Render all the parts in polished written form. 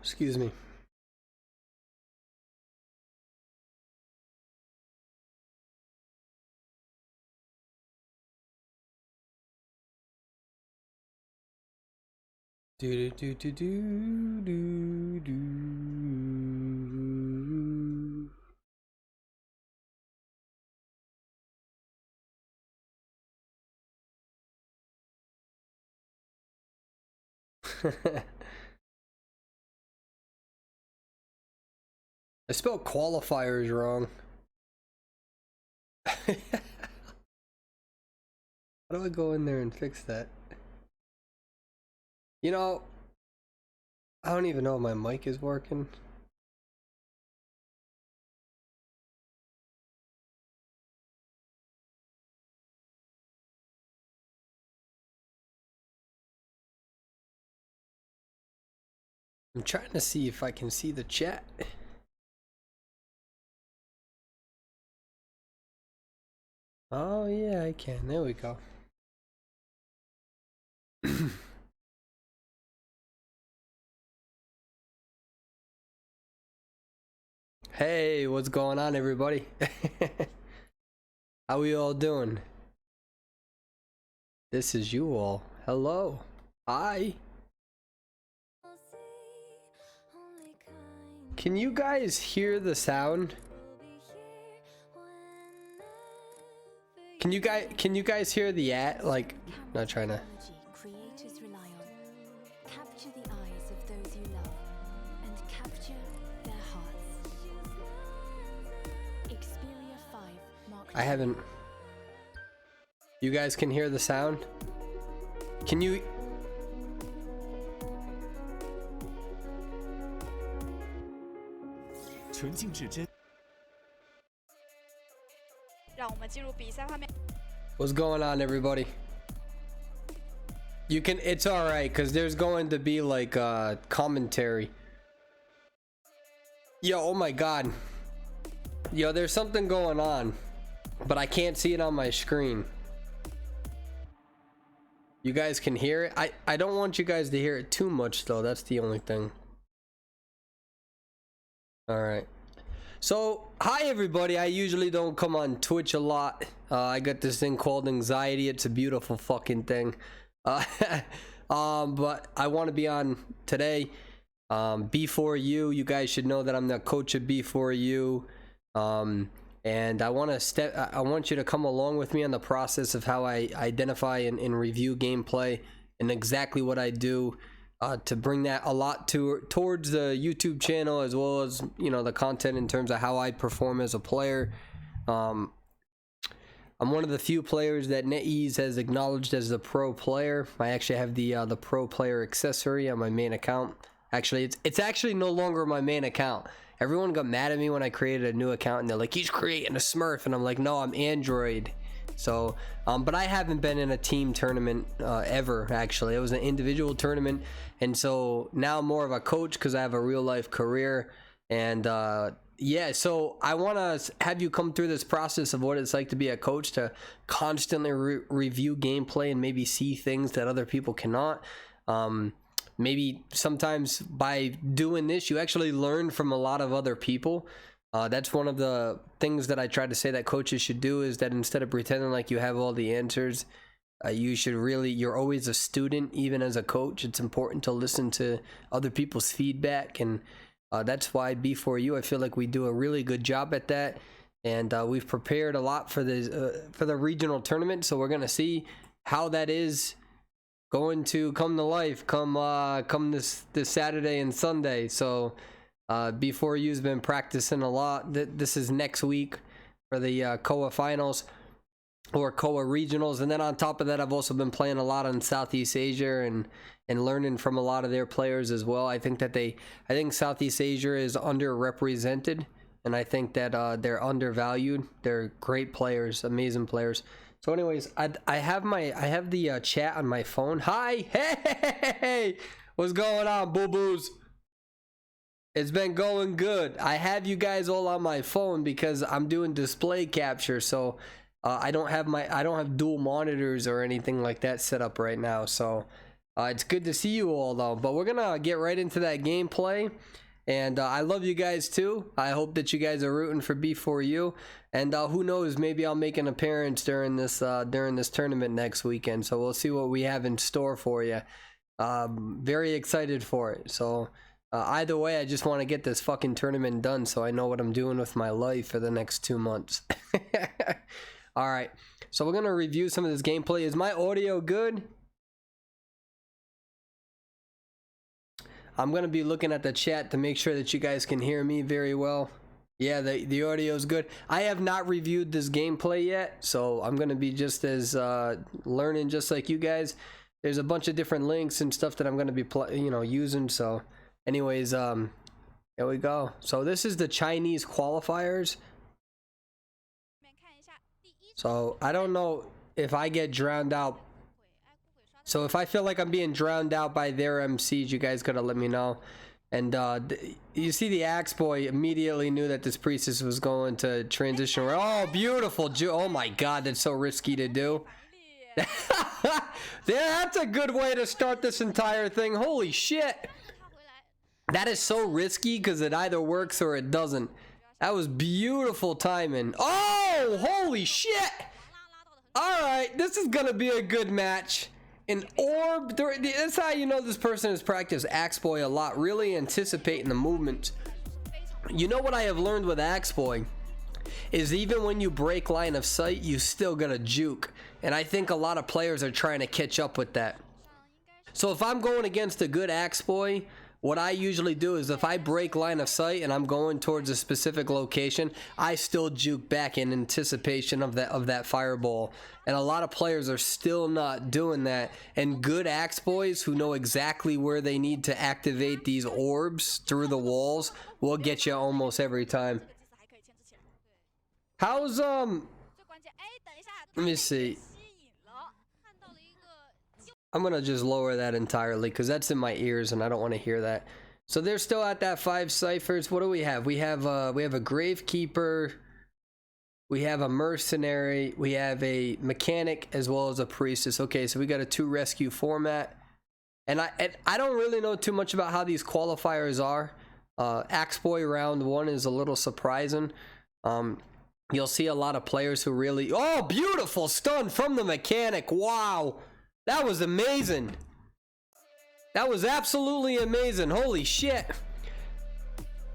Excuse me. Do do do do do do do. I spelled qualifiers wrong. How do I go in there and fix that? You know, I don't even know if my mic is working. I'm trying to see if I can see the chat. Oh yeah, I can. There we go. Hey, what's going on, everybody? How we all doing? This is you all. Hello. Hi. Can you guys hear the sound? Can you guys hear the like, not trying to. Creators rely on. Capture the eyes of those you love and capture their hearts. Xperia 5 Mark I haven't. You guys can hear the sound? Can you? What's going on, everybody? You can, it's all right, because there's going to be like commentary. Yo, oh my god. Yo, there's something going on, but I can't see it on my screen. You guys can hear it. I don't want you guys to hear it too much though. That's the only thing. All right. So, hi everybody. I usually don't come on Twitch a lot. I got this thing called anxiety. It's a beautiful fucking thing. But I want to be on today. B4U. You guys should know that I'm the coach of B4U. And I want you to come along with me on the process of how I identify and review gameplay and exactly what I do. To bring that a lot towards the YouTube channel, as well as, you know, the content in terms of how I perform as a player. I'm one of the few players that NetEase has acknowledged as the pro player. I actually have the pro player accessory on my main account. Actually, it's actually no longer my main account. Everyone got mad at me when I created a new account, and they're like, he's creating a Smurf, and I'm like, no, I'm Android. So but I haven't been in a team tournament ever. Actually, it was an individual tournament, and so now I'm more of a coach because I have a real life career. And yeah, so I want to have you come through this process of what it's like to be a coach, to constantly review gameplay and maybe see things that other people cannot. Maybe sometimes by doing this you actually learn from a lot of other people. That's one of the things that I try to say that coaches should do, is that instead of pretending like you have all the answers, you should really, you're always a student. Even as a coach, it's important to listen to other people's feedback, and that's why B4U, I feel like we do a really good job at that. And we've prepared a lot for the regional tournament, so we're gonna see how that is going to come to life come this Saturday and Sunday. So B4U's been practicing a lot. This is next week for the COA finals or COA regionals, and then on top of that, I've also been playing a lot on Southeast Asia and learning from a lot of their players as well. I think Southeast Asia is underrepresented, and I think that they're undervalued. They're great players, amazing players. So anyways, I have the chat on my phone. Hi, hey, what's going on, boo-boos? It's been going good. I have you guys all on my phone because I'm doing display capture, so I don't have dual monitors or anything like that set up right now. So It's good to see you all though, but we're gonna get right into that gameplay. And I love you guys too. I hope that you guys are rooting for B4U. And who knows, maybe I'll make an appearance during this tournament next weekend. So we'll see what we have in store for you. Very excited for it. So either way, I just want to get this fucking tournament done so I know what I'm doing with my life for the next 2 months. All right, so we're gonna review some of this gameplay. Is my audio good? I'm gonna be looking at the chat to make sure that you guys can hear me very well. Yeah, the audio is good. I have not reviewed this gameplay yet, so I'm gonna be just as learning just like you guys. There's a bunch of different links and stuff that I'm gonna be using. So anyways, here we go. So this is the Chinese qualifiers. So I don't know if I get drowned out. So if I feel like I'm being drowned out by their MCs, you guys gotta let me know. And you see the Axe Boy immediately knew that this priestess was going to transition. Oh, beautiful. Oh my god, that's so risky to do. Yeah, that's a good way to start this entire thing. Holy shit. That is so risky because it either works or it doesn't. That was beautiful timing. Oh, holy shit. All right, this is gonna be a good match. An orb, that's how you know this person has practiced Axe Boy a lot, really anticipating the movement. You know what I have learned with Axe Boy is even when you break line of sight, you still gotta juke. And I think a lot of players are trying to catch up with that. So if I'm going against a good Axe Boy, what I usually do is if I break line of sight and I'm going towards a specific location, I still juke back in anticipation of that fireball. And a lot of players are still not doing that. And good Axe Boys who know exactly where they need to activate these orbs through the walls will get you almost every time. How's let me see. I'm gonna just lower that entirely because that's in my ears and I don't want to hear that. So they're still at that 5 ciphers. What do we have? We have a gravekeeper, we have a mercenary, we have a mechanic as well as a priestess. Okay, so we got a 2 rescue format, and I don't really know too much about how these qualifiers are. Axe Boy round 1 is a little surprising. You'll see a lot of players who really, oh, beautiful stun from the mechanic. Wow. That was amazing. That was absolutely amazing. Holy shit.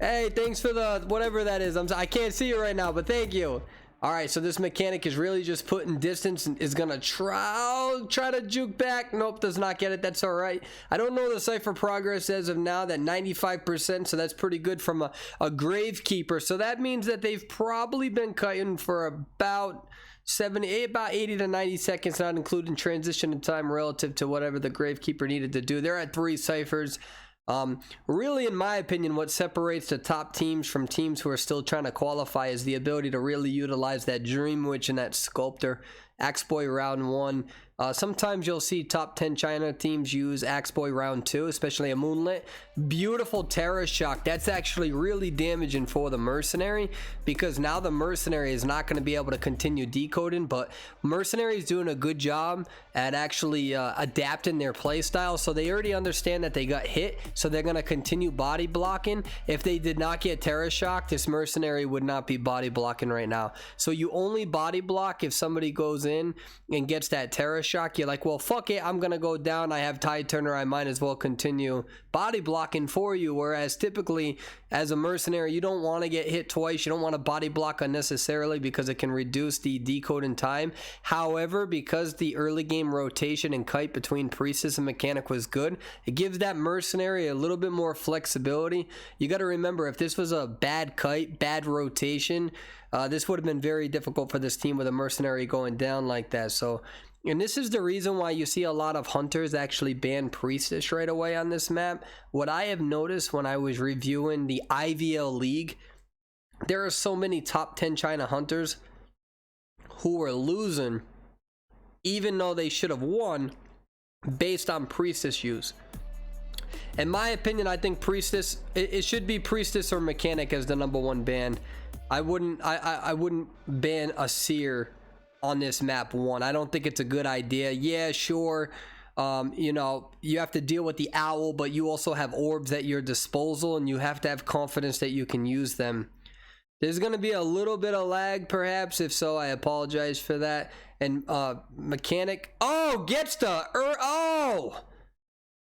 Hey, thanks for the whatever that is. I can't see you right now, but thank you. All right, so this mechanic is really just putting distance and is gonna try to juke back. Nope, does not get it. That's all right. I don't know the cipher progress as of now. That 95%, so that's pretty good from a gravekeeper. So that means that they've probably been cutting for about 80 to 90 seconds, not including transition time relative to whatever the gravekeeper needed to do. They're at 3 ciphers. Really, in my opinion, what separates the top teams from teams who are still trying to qualify is the ability to really utilize that Dream Witch and that Sculptor. Axe Boy round 1. Sometimes you'll see top 10 China teams use Axe Boy round 2, especially a Moonlit. Beautiful Terror Shock. That's actually really damaging for the Mercenary because now the Mercenary is not going to be able to continue decoding, but Mercenary is doing a good job at actually adapting their playstyle. So they already understand that they got hit, so they're going to continue body blocking. If they did not get Terror Shock, this Mercenary would not be body blocking right now. So you only body block if somebody goes in and gets that Terror Shock. You're like, well, fuck it, I'm gonna go down, I have Tide Turner, I might as well continue body blocking for you. Whereas typically as a mercenary, you don't want to get hit twice, you don't want to body block unnecessarily because it can reduce the decoding time. However, because the early game rotation and kite between priestess and mechanic was good, it gives that mercenary a little bit more flexibility. You got to remember, if this was a bad kite, bad rotation, this would have been very difficult for this team with a mercenary going down like that. So, and this is the reason why you see a lot of hunters actually ban priestess right away on this map. What I have noticed when I was reviewing the IVL League, there are so many top 10 China hunters who were losing even though they should have won based on priestess use. In my opinion, I think priestess, it should be priestess or mechanic as the #1 ban. I wouldn't ban a seer on this map 1. I don't think it's a good idea. Yeah, sure, You know, you have to deal with the owl, but you also have orbs at your disposal, and you have to have confidence that you can use them. There's going to be a little bit of lag, perhaps. If so, I apologize for that. And mechanic, oh, gets the oh,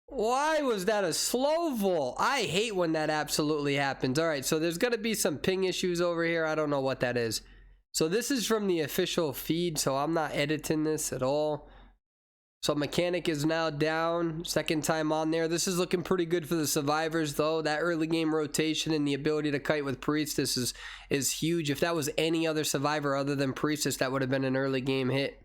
why was that a slow vol? I hate when that absolutely happens. All right, so there's going to be some ping issues over here. I don't know what that is. So this is from the official feed, so I'm not editing this at all. So mechanic is now down, second time on there. This is looking pretty good for the survivors, though. That early game rotation and the ability to kite with Priestess is huge. If that was any other survivor other than Priestess, that would have been an early game hit.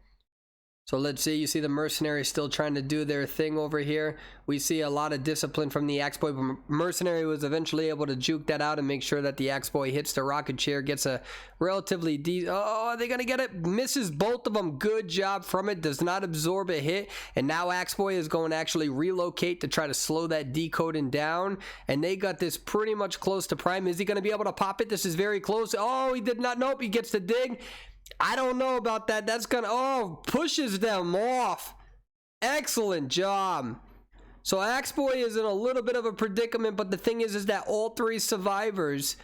So let's see, you see the mercenaries still trying to do their thing over here. We see a lot of discipline from the Axe Boy, but mercenary was eventually able to juke that out and make sure that the Axe Boy hits the rocket chair, gets a relatively oh, are they gonna get it? Misses both of them. Good job from it. Does not absorb a hit, and now Axe Boy is going to actually relocate to try to slow that decoding down, and they got this pretty much close to prime. Is he gonna be able to pop it? This is very close. Oh, he did not. Nope, he gets the dig. I don't know about that. That's gonna, oh, pushes them off. Excellent job. So Axe Boy is in a little bit of a predicament, but the thing is that all three survivors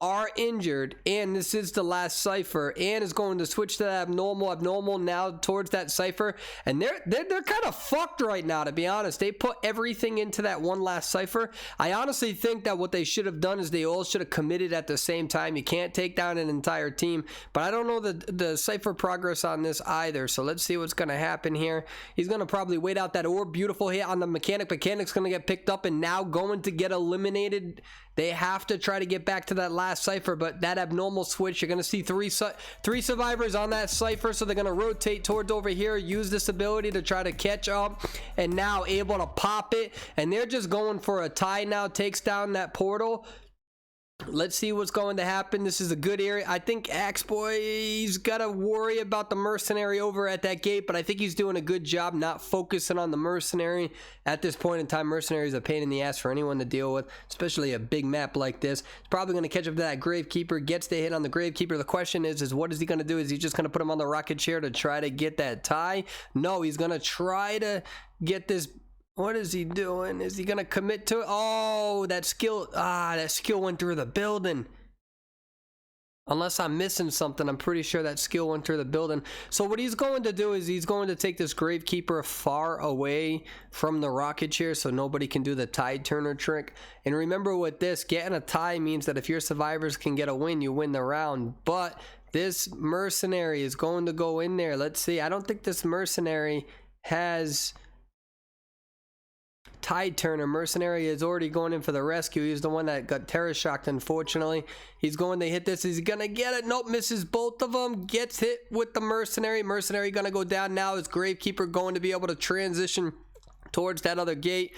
are injured, and this is the last cipher, and is going to switch to that abnormal now towards that cipher, and they're kind of fucked right now, to be honest. They put everything into that one last cipher. I honestly think that what they should have done is they all should have committed at the same time. You can't take down an entire team, but I don't know the cipher progress on this either, so let's see what's going to happen here. He's going to probably wait out that orb. Beautiful hit on the mechanic. Mechanic's going to get picked up and now going to get eliminated. They have to try to get back to that last cipher, but that abnormal switch, you're going to see three survivors on that cipher, so they're going to rotate towards over here, use this ability to try to catch up, and now able to pop it, and they're just going for a tie now. Takes down that portal. Let's see what's going to happen. This is a good area. I think Axe Boy's got to worry about the mercenary over at that gate, but I think he's doing a good job not focusing on the mercenary. At this point in time, mercenary is a pain in the ass for anyone to deal with, especially a big map like this. He's probably going to catch up to that Gravekeeper, gets the hit on the Gravekeeper. The question is what is he going to do? Is he just going to put him on the rocket chair to try to get that tie? No, he's going to try to get this. What is he doing? Is he going to commit to it? Oh, that skill went through the building. Unless I'm missing something, I'm pretty sure that skill went through the building. So what he's going to do is he's going to take this Gravekeeper far away from the rocket chair so nobody can do the tide turner trick. And remember with this, getting a tie means that if your survivors can get a win, you win the round. But this mercenary is going to go in there. Let's see. I don't think this mercenary has tide turner. Mercenary is already going in for the rescue. He's the one that got terror shocked, unfortunately. He's going to hit this. Is he gonna get it? Nope, misses both of them. Gets hit with the mercenary. Mercenary gonna go down now. Is Gravekeeper going to be able to transition towards that other gate?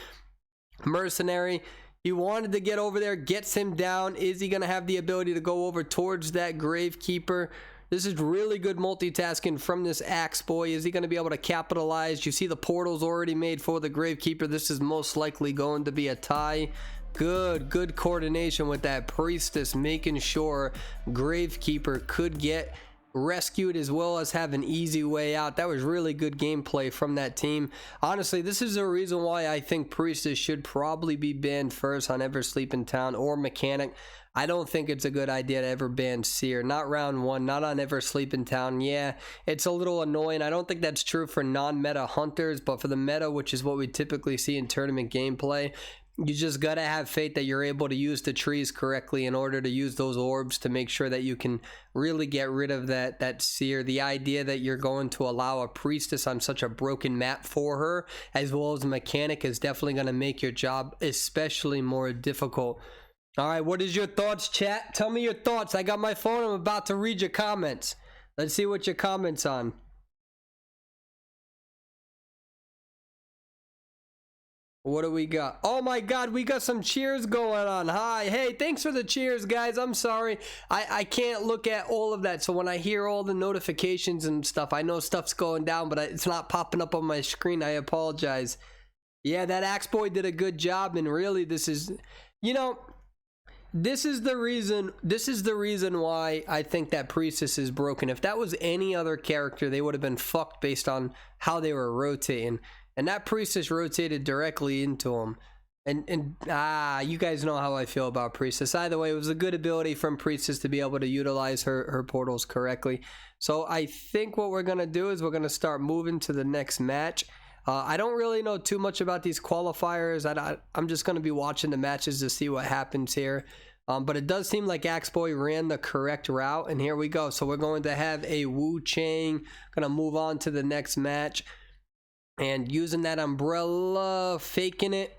Mercenary, he wanted to get over there, gets him down. Is he gonna have the ability to go over towards that Gravekeeper? This is really good multitasking from this Axe Boy. Is he going to be able to capitalize? You see the portal's already made for the Gravekeeper. This is most likely going to be a tie. Good coordination with that Priestess, making sure Gravekeeper could get rescued as well as have an easy way out. That was really good gameplay from that team. Honestly, this is a reason why I think Priestess should probably be banned first on Ever Sleep in Town or Mechanic. I don't think it's a good idea to ever ban Seer. Not round one, not on Ever Sleep in Town. Yeah, it's a little annoying. I don't think that's true for non-meta hunters, but for the meta, which is what we typically see in tournament gameplay, you just gotta have faith that you're able to use the trees correctly in order to use those orbs to make sure that you can really get rid of that Seer. The idea that you're going to allow a Priestess on such a broken map for her, as well as a Mechanic, is definitely gonna make your job especially more difficult. All right, what is your thoughts, chat? Tell me your thoughts. I got my phone. I'm about to read your comments. Let's see what your comments on. What do we got? Oh my god, we got some cheers going on. Hi. Hey, thanks for the cheers, guys. I'm sorry. I can't look at all of that. So when I hear all the notifications and stuff, I know stuff's going down, but it's not popping up on my screen. I apologize. Yeah, that Axe Boy did a good job, and really this is, you know, this is the reason why I think that Priestess is broken. If that was any other character, they would have been fucked based on how they were rotating. and that priestess rotated directly into him. And you guys know how I feel about priestess. Either way, it was a good ability from priestess to be able to utilize her portals correctly. So I think what we're gonna do is we're gonna start moving to the next match. I don't really know too much about these qualifiers. I'm just gonna be watching the matches to see what happens here. But it does seem like Axeboy ran the correct route, and here we go. So we're going to have a Wu Chang. Gonna move on to the next match, and using that umbrella, faking it,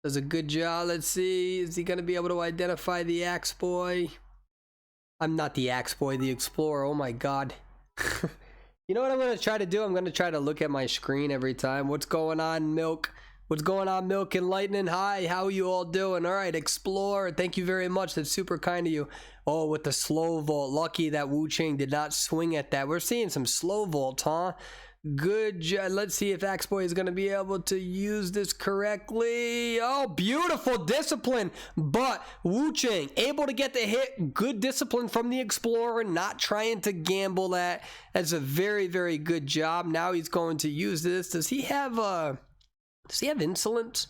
does a good job. Let's see, is he gonna be able to identify the Axeboy? I'm not the Axeboy, the Explorer. Oh my god. You know what I'm gonna try to do? I'm gonna try to look at my screen every time. What's going on, Milk? What's going on, Milk and Lightning? Hi, how are you all doing? All right, Explorer, thank you very much. That's super kind of you. Oh, with the slow vault. Lucky that Wu Chang did not swing at that. We're seeing some slow vault, huh? Good job. Let's see if Axeboy is going to be able to use this correctly. Oh, beautiful discipline. But Wu Chang able to get the hit. Good discipline from the Explorer, not trying to gamble that. That's a very, very good job. Now he's going to use this. Does he have insolence?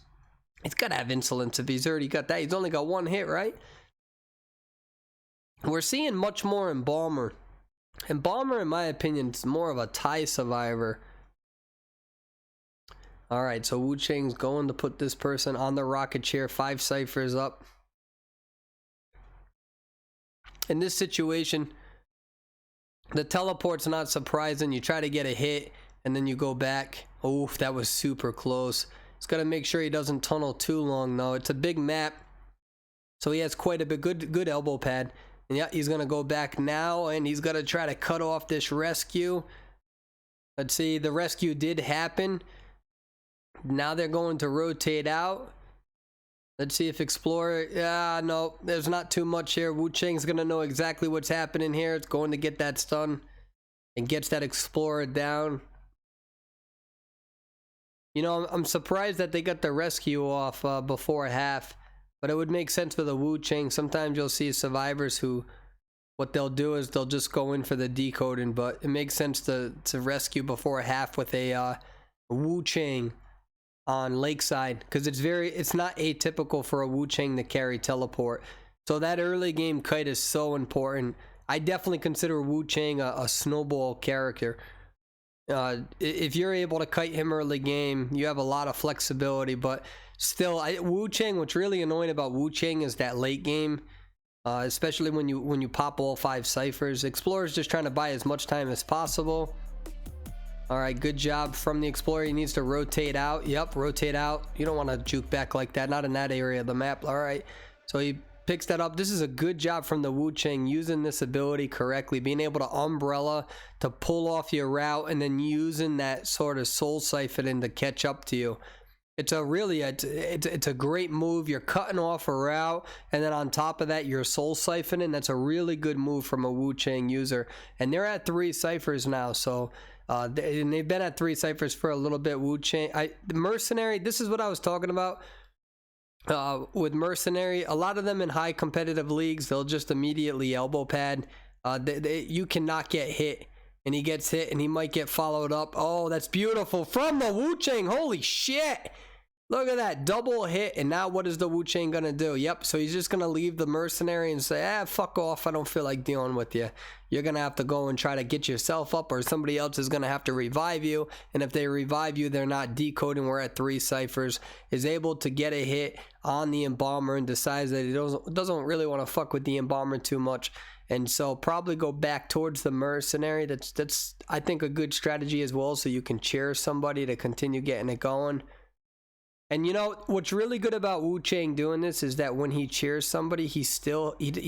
He's got to have insolence if he's already got that. He's only got one hit, right? We're seeing much more Embalmer. Embalmer, in my opinion, is more of a tie survivor. Alright, so Wu Chang's going to put this person on the rocket chair. 5 ciphers up. In this situation, the teleport's not surprising. You try to get a hit, and then you go back. Oof, that was super close. He's got to make sure he doesn't tunnel too long, though. It's a big map, so he has quite a bit. Good elbow pad. And yeah, he's going to go back now, and he's going to try to cut off this rescue. Let's see, the rescue did happen. Now they're going to rotate out. Let's see if Explorer... no, there's not too much here. Wu Chang's going to know exactly what's happening here. It's going to get that stun and gets that Explorer down. You know, I'm surprised that they got the rescue off before half. But it would make sense for the Wu Chang. Sometimes you'll see survivors who, what they'll do is they'll just go in for the decoding. But it makes sense to rescue before half with a Wu Chang on Lakeside. Because it's not atypical for a Wu Chang to carry teleport. So that early game kite is so important. I definitely consider Wu Chang a snowball character. If you're able to kite him early game, you have a lot of flexibility. But still, Wu Chang, what's really annoying about Wu Chang is that late game, especially when you pop all 5 ciphers. Explorer's just trying to buy as much time as possible. All right, good job from the Explorer. He needs to rotate out. Yep, rotate out. You don't want to juke back like that, not in that area of the map. All right, so he picks that up. This is a good job from the Wu Chang using this ability correctly, being able to umbrella to pull off your route and then using that sort of soul siphoning to catch up to you. It's a great move. You're cutting off a route, and then on top of that, you're soul siphoning. That's a really good move from a Wu Chang user. And they're at 3 ciphers now, so and they've been at 3 ciphers for a little bit. Wu Chang, the Mercenary. This is what I was talking about. With Mercenary, a lot of them in high competitive leagues, they'll just immediately elbow pad. You cannot get hit, and he gets hit, and he might get followed up. Oh, that's beautiful from the Wu Chang. Holy shit! Look at that double hit. And now what is the Wu Chang gonna do? Yep, so he's just gonna leave the Mercenary and say, fuck off, I don't feel like dealing with you. You're gonna have to go and try to get yourself up, or somebody else is gonna have to revive you. And if they revive you, they're not decoding. We're at 3 ciphers. Is able to get a hit on the Embalmer and decides that he doesn't really want to fuck with the Embalmer too much. And so probably go back towards the Mercenary. That's I think a good strategy as well, so you can cheer somebody to continue getting it going. And you know what's really good about Wu Chang doing this is that when he cheers somebody, he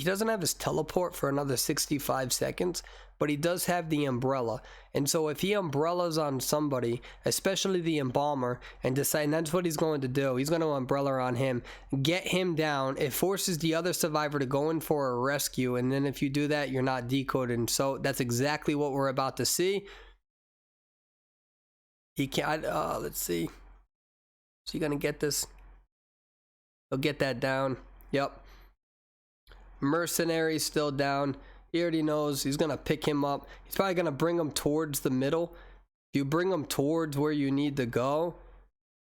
doesn't have his teleport for another 65 seconds, but he does have the umbrella. And so if he umbrellas on somebody, especially the Embalmer, and that's what he's going to do. He's going to umbrella on him, get him down. It forces the other survivor to go in for a rescue, and then if you do that, you're not decoding. So that's exactly what we're about to see. He can't. Let's see. So you're gonna get this. He'll get that down. Yep. Mercenary's still down. He already knows he's gonna pick him up. He's probably gonna bring him towards the middle. If you bring him towards where you need to go,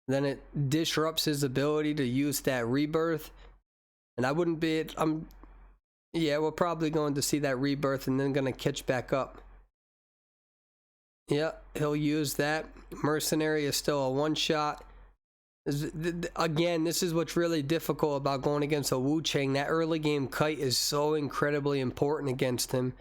then it disrupts his ability to use that rebirth. And I wouldn't be, yeah, we're probably going to see that rebirth and then gonna catch back up. Yeah, he'll use that. Mercenary is still a one-shot. Again, this is what's really difficult about going against a Wu Chang. That early game kite is so incredibly important against him.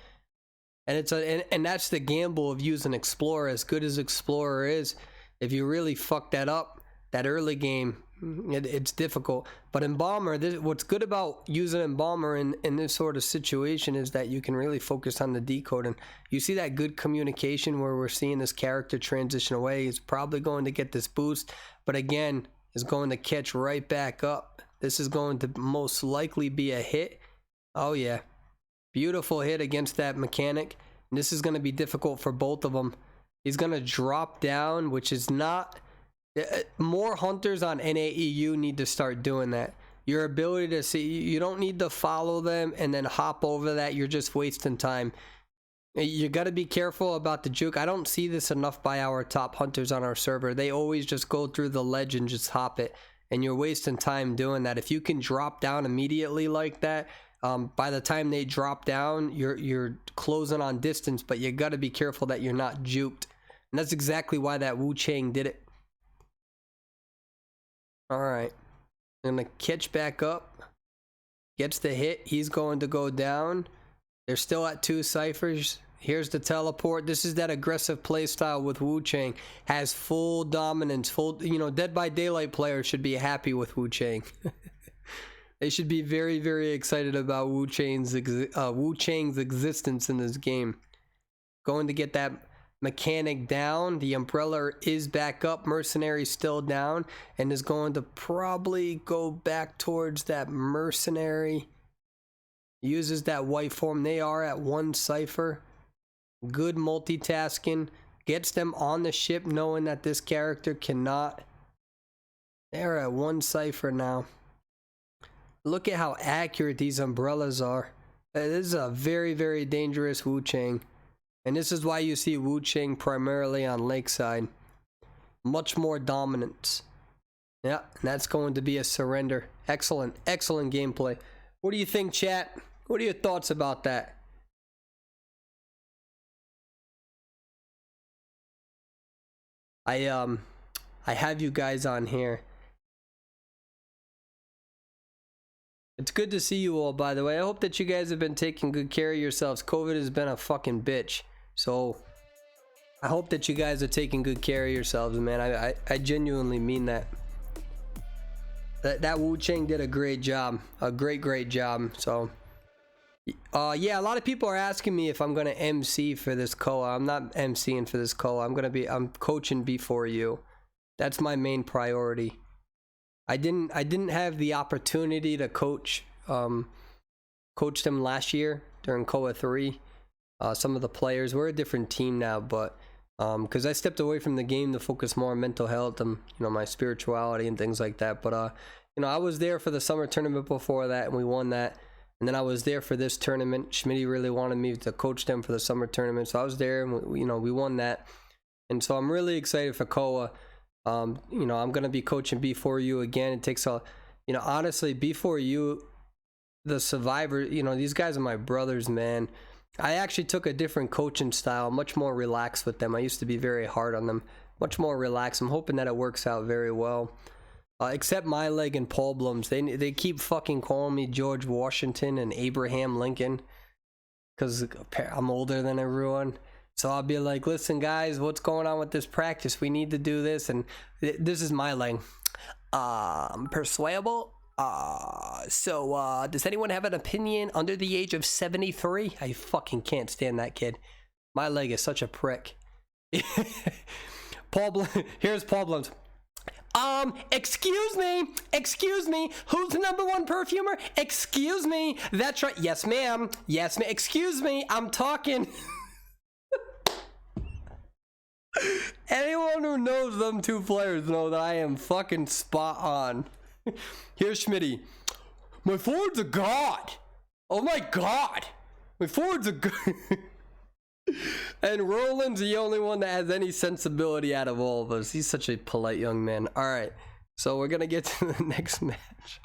And and that's the gamble of using Explorer. As good as Explorer is, if you really fuck that up, that early game, it's difficult. But Embalmer, what's good about using Embalmer in this sort of situation is that you can really focus on the decoding. You see that good communication where we're seeing this character transition away. He's probably going to get this boost, but again, is going to catch right back up. This is going to most likely be a hit. Oh yeah, beautiful hit against that mechanic. And this is going to be difficult for both of them. He's going to drop down, which is not... More hunters on NAEU need to start doing that. Your ability to see, you don't need to follow them and then hop over that. You're just wasting time. You got to be careful about the juke. I don't see this enough by our top hunters on our server. They always just go through the ledge and just hop it, and you're wasting time doing that. If you can drop down immediately like that, by the time they drop down, you're closing on distance, but you got to be careful that you're not juked. And that's exactly why that Wu Chang did it. Alright, I'm gonna catch back up. Gets the hit. He's going to go down. They're still at 2 ciphers. Here's the teleport. This is that aggressive playstyle with Wu Chang. Has full dominance. Full, you know, Dead by Daylight players should be happy with Wu Chang. They should be very, very excited about Wu Chang's existence in this game. Going to get that mechanic down. The umbrella is back up. Mercenary still down and is going to probably go back towards that mercenary. Uses that white form. They are at 1 cipher. Good multitasking. Gets them on the ship knowing that this character cannot. They're at 1 cipher now. Look at how accurate these umbrellas are. This is a very, very dangerous Wu Chang. And this is why you see Wu Chang primarily on Lakeside. Much more dominance. Yeah, and that's going to be a surrender. Excellent, excellent gameplay. What do you think, chat? What are your thoughts about that? I have you guys on here. It's good to see you all, by the way. I hope that you guys have been taking good care of yourselves. COVID has been a fucking bitch. So, I hope that you guys are taking good care of yourselves, man. I genuinely mean that. That Wu Chang did a great job. A great job. So, yeah, a lot of people are asking me if I'm going to MC for this COA. I'm not MCing for this COA. I'm coaching before you. That's my main priority. I didn't have the opportunity to coach them last year during COA 3. Some of the players, we're a different team now, but because I stepped away from the game to focus more on mental health and, you know, my spirituality and things like that. But you know, I was there for the summer tournament before that, and we won that. And then I was there for this tournament. Schmitty really wanted me to coach them for the summer tournament, so I was there, and we, you know, we won that. And so I'm really excited for COA. You know, I'm gonna be coaching B4U again. It takes a, you know, honestly, B4U, the Survivor, you know, these guys are my brothers, man. I actually took a different coaching style, much more relaxed with them. I used to be very hard on them, much more relaxed. I'm hoping that it works out very well. Except my leg and Paul Blum's, they keep fucking calling me George Washington and Abraham Lincoln because I'm older than everyone. So I'll be like, listen guys, what's going on with this practice? We need to do this, and this is my leg. Persuadable. So does anyone have an opinion under the age of 73? I fucking can't stand that kid. My leg is such a prick. Here's Paul Blum's. Excuse me, who's the #1 perfumer? Excuse me, that's right, yes ma'am, excuse me, I'm talking. Anyone who knows them two players know that I am fucking spot on. Here's Schmitty. My forward's a god. Oh my god. My forward's a god. And Roland's the only one that has any sensibility out of all of us. He's such a polite young man. All right, so we're gonna get to the next match.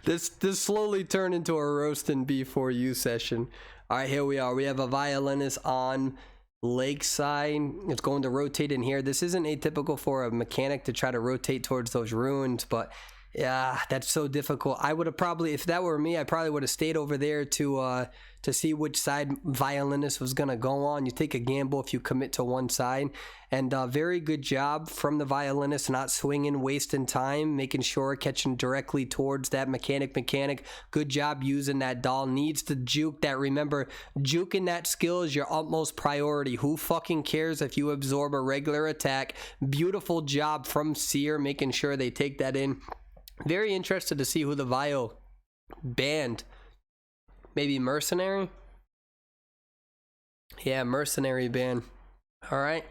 This slowly turned into a roast and beef for you session. All right, here we are. We have a violinist on Lakeside. It's going to rotate in here. This isn't atypical for a mechanic to try to rotate towards those ruins, but yeah, that's so difficult. I would have probably, if that were me, I probably would have stayed over there to see which side violinist was gonna go on. You take a gamble if you commit to one side. And very good job from the violinist, not swinging, wasting time, making sure catching directly towards that mechanic. Good job using that doll. Needs to juke that. Remember, juking that skill is your utmost priority. Who fucking cares if you absorb a regular attack? Beautiful job from Seer, making sure they take that in. Very interested to see who the Vio banned. Maybe Mercenary? Yeah, Mercenary ban. Alright.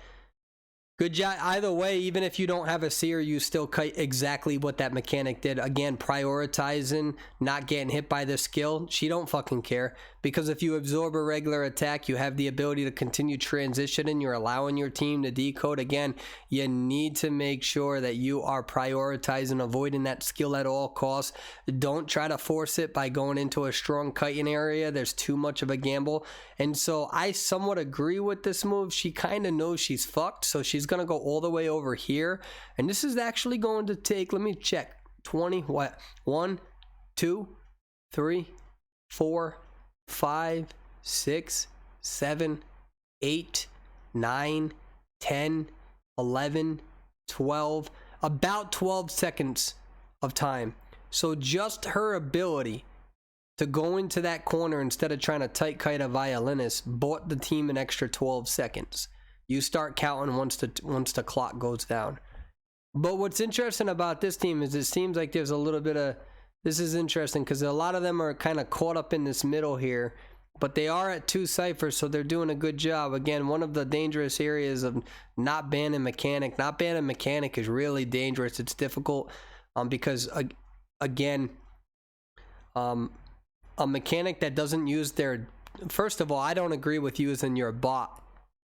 Good job. Either way, even if you don't have a Seer, you still kite exactly what that mechanic did. Again, prioritizing, not getting hit by the skill. She don't fucking care. Because if you absorb a regular attack, you have the ability to continue transitioning. You're allowing your team to decode. Again, you need to make sure that you are prioritizing, avoiding that skill at all costs. Don't try to force it by going into a strong kiting area. There's too much of a gamble. And so I somewhat agree with this move. She kind of knows she's fucked, so she's going to go all the way over here. And this is actually going to take, let me check, 20, what? 1, 2, 3, 4, 5, 6, 7, 8, 9, 10, 11, 12, about 12 seconds of time. So just her ability to go into that corner instead of trying to tight kite a violinist bought the team an extra 12 seconds. You start counting once the clock goes down. But what's interesting about this team is it seems like there's a little bit of, this is interesting because a lot of them are kind of caught up in this middle here, but they are at 2 ciphers, so they're doing a good job. Again, one of the dangerous areas of not banning mechanic. Not banning mechanic is really dangerous. It's difficult because again, a mechanic that doesn't use their, first of all, I don't agree with using your bot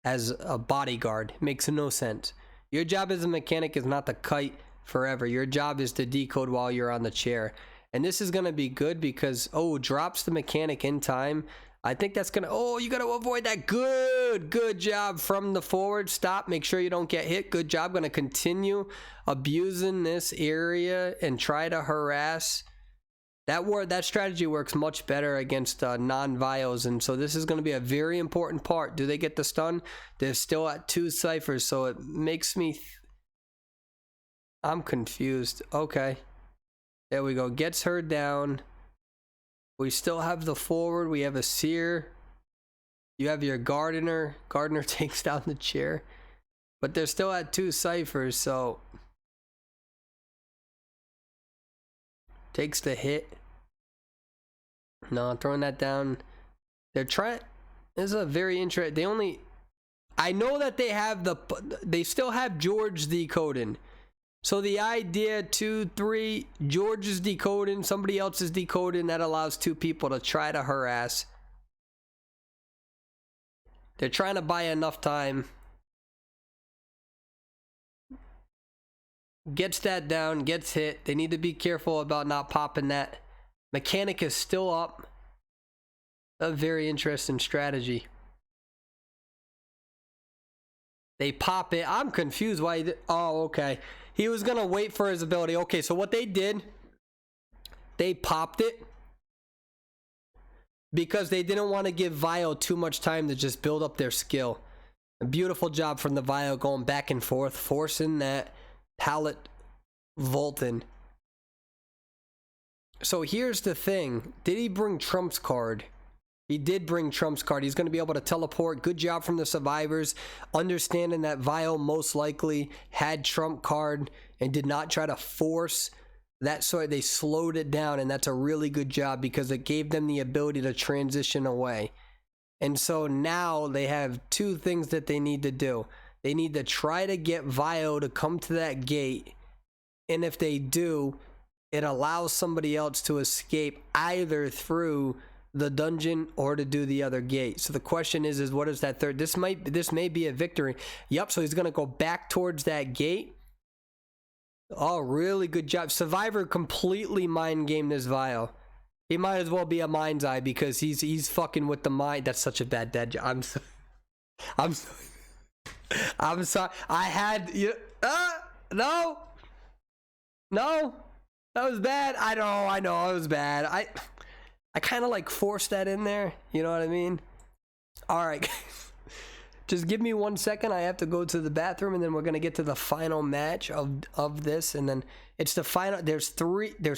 as a bodyguard. It makes no sense. Your job as a mechanic is not to kite forever. Your job is to decode while you're on the chair. And this is going to be good because, oh, drops the mechanic in time. I think that's going to, oh, you got to avoid that. Good job from the forward. Stop. Make sure you don't get hit. Good job. Going to continue abusing this area and try to harass. That strategy works much better against non-Vios, and so this is going to be a very important part. Do they get the stun? They're still at 2 ciphers, so it makes me... I'm confused. Okay. There we go. Gets her down. We still have the forward. We have a Seer. You have your Gardener. Gardener takes down the chair. But they're still at 2 ciphers, so... Takes the hit. No, throwing that down. They're trying. This is a very interesting. They only. I know that they have the. They still have George decoding. So the idea 2, 3. George is decoding. Somebody else is decoding. That allows 2 people to try to harass. They're trying to buy enough time. Gets that down, gets hit. They need to be careful about not popping that. Mechanic is still up. A very interesting strategy. They pop it. I'm confused why he did. Oh, okay. He was going to wait for his ability. Okay, so what they did, they popped it because they didn't want to give Vio too much time to just build up their skill. A beautiful job from the Vio going back and forth, forcing that pallet vaulting. So here's the thing. Did he bring Trump's card? He did bring Trump's card. He's going to be able to teleport. Good job from the survivors. Understanding that Vio most likely had Trump card and did not try to force that. So they slowed it down. And that's a really good job because it gave them the ability to transition away. And so now they have 2 things that they need to do. They need to try to get Vio to come to that gate. And if they do, it allows somebody else to escape either through the dungeon or to do the other gate. So the question is what is that third? This may be a victory. Yep, so he's gonna go back towards that gate. Oh, really good job. Survivor completely mind gamed this vial. He might as well be a mind's eye because he's fucking with the mind. That's such a bad dad joke. I'm sorry. I had you. No. That was bad. I know. It was bad. I kind of like forced that in there. You know what I mean? All right, guys. Just give me 1 second. I have to go to the bathroom, and then we're gonna get to the final match of this, and then it's the final. There's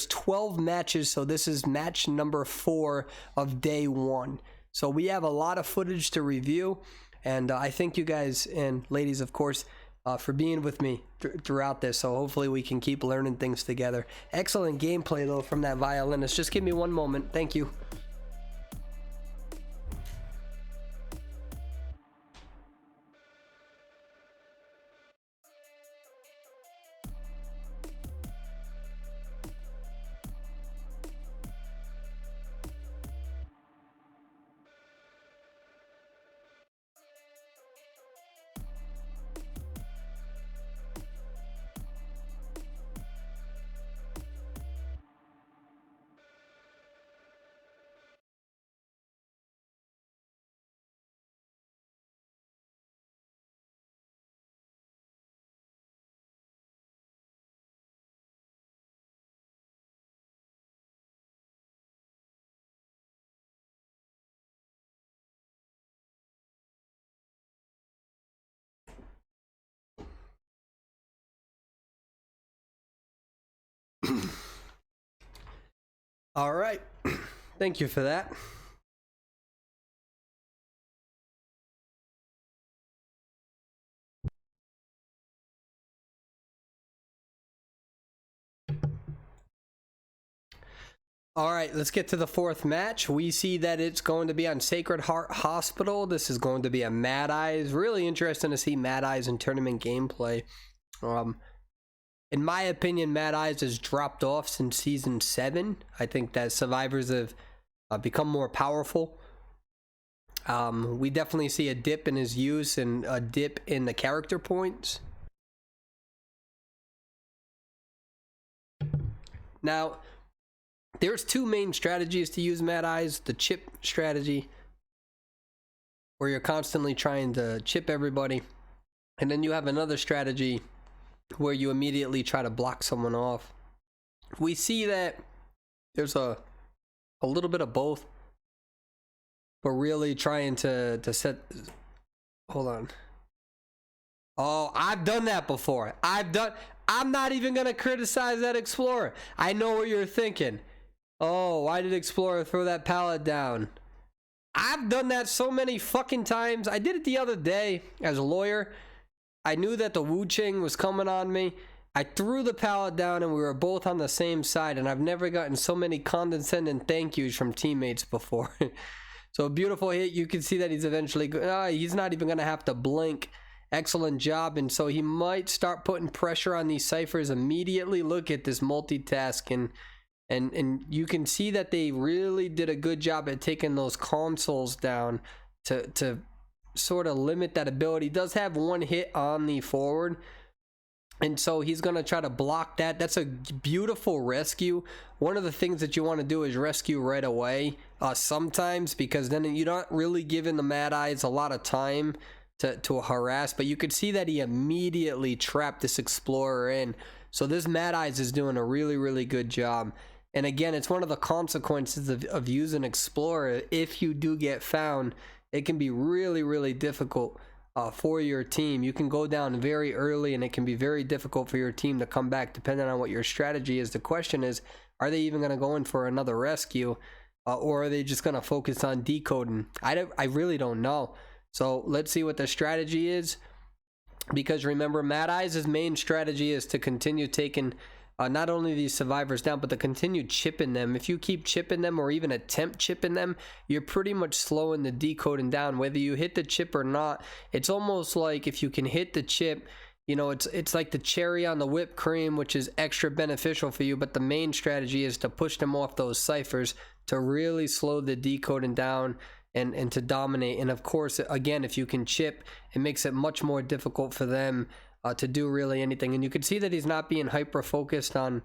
12 matches, so this is match number 4 of day 1. So we have a lot of footage to review, and I thank you guys and ladies, of course, for being with me throughout this. So hopefully we can keep learning things together. Excellent gameplay though from that violinist. Just give me 1 moment. Thank you. All right. Thank you for that. All right, let's get to the 4th match. We see that it's going to be on Sacred Heart Hospital. This is going to be a Mad Eyes. Really interesting to see Mad Eyes in tournament gameplay. In my opinion, Mad Eyes has dropped off since season 7. I think that survivors have become more powerful. We definitely see a dip in his use and a dip in the character points. Now, there's 2 main strategies to use Mad Eyes. The chip strategy, where you're constantly trying to chip everybody. And then you have another strategy where you immediately try to block someone off. We see that there's a little bit of both. But really trying to set... Hold on. Oh, I've done that before. I'm not even going to criticize that Explorer. I know what you're thinking. Oh, why did Explorer throw that pallet down? I've done that so many fucking times. I did it the other day as a lawyer. I knew that the Wu Ching was coming on me. I threw the pallet down and we were both on the same side, and I've never gotten so many condescending thank yous from teammates before. So a beautiful hit. You can see that he's eventually he's not even gonna have to blink. Excellent job. And so he might start putting pressure on these ciphers immediately. Look at this multitasking. And you can see that they really did a good job at taking those consoles down to sort of limit that ability. He does have 1 hit on the forward, and so he's going to try to block that. That's a beautiful rescue. One of the things that you want to do is rescue right away sometimes, because then you're not really giving the Mad Eyes a lot of time to harass. But you could see that he immediately trapped this Explorer in. So this Mad Eyes is doing a really, really good job. And again, it's one of the consequences of using Explorer. If you do get found, it can be really, really difficult for your team. You can go down very early, and it can be very difficult for your team to come back, depending on what your strategy is. The question is, are they even going to go in for another rescue, or are they just going to focus on decoding? I really don't know. So let's see what the strategy is. Because remember, Mad Eyes' main strategy is to continue taking not only these survivors down, but to continue chipping them. If you keep chipping them or even attempt chipping them, you're pretty much slowing the decoding down. Whether you hit the chip or not, it's almost like if you can hit the chip, you know, it's like the cherry on the whipped cream, which is extra beneficial for you. But the main strategy is to push them off those ciphers to really slow the decoding down and to dominate. And of course, again, if you can chip, it makes it much more difficult for them to do really anything. And you can see that he's not being hyper focused on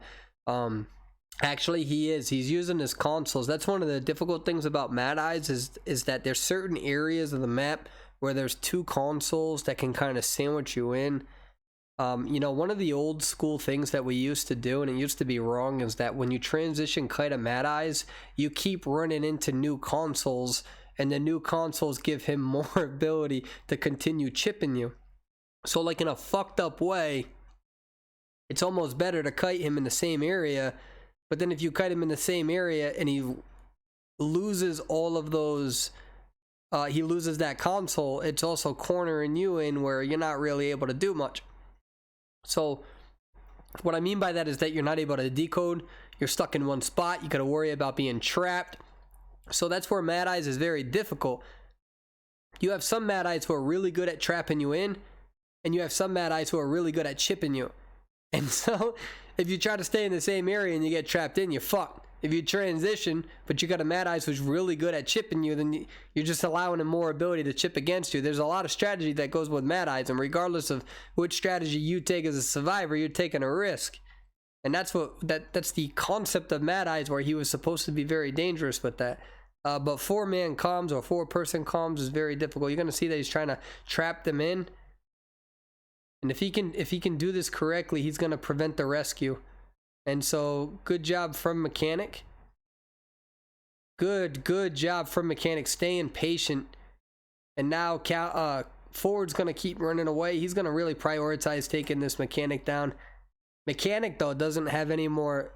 actually he's using his consoles. That's one of the difficult things about Mad Eyes is that there's certain areas of the map where there's two consoles that can kind of sandwich you in. You know, one of the old school things that we used to do, and it used to be wrong, is that when you transition Kite to Mad Eyes, you keep running into new consoles, and the new consoles give him more ability to continue chipping you. So like in a fucked up way, it's almost better to kite him in the same area. But then if you kite him in the same area and he loses all of those, he loses that console, it's also cornering you in where you're not really able to do much. So what I mean by that is that you're not able to decode, you're stuck in one spot, you gotta worry about being trapped. So that's where Mad Eyes is very difficult. You have some Mad Eyes who are really good at trapping you in, and you have some Mad Eyes who are really good at chipping you. And so if you try to stay in the same area and you get trapped in, you're fucked. If you transition, but you got a Mad Eyes who's really good at chipping you, then you're just allowing him more ability to chip against you. There's a lot of strategy that goes with Mad Eyes, and regardless of which strategy you take as a survivor, you're taking a risk. And that's the concept of Mad Eyes, where he was supposed to be very dangerous with that. But 4-man comms or 4-person comms is very difficult. You're gonna see that he's trying to trap them in. And if he can do this correctly, he's gonna prevent the rescue. And so, good job from Mechanic. Good job from Mechanic, staying patient. And now Forward's gonna keep running away. He's gonna really prioritize taking this Mechanic down. Mechanic though doesn't have any more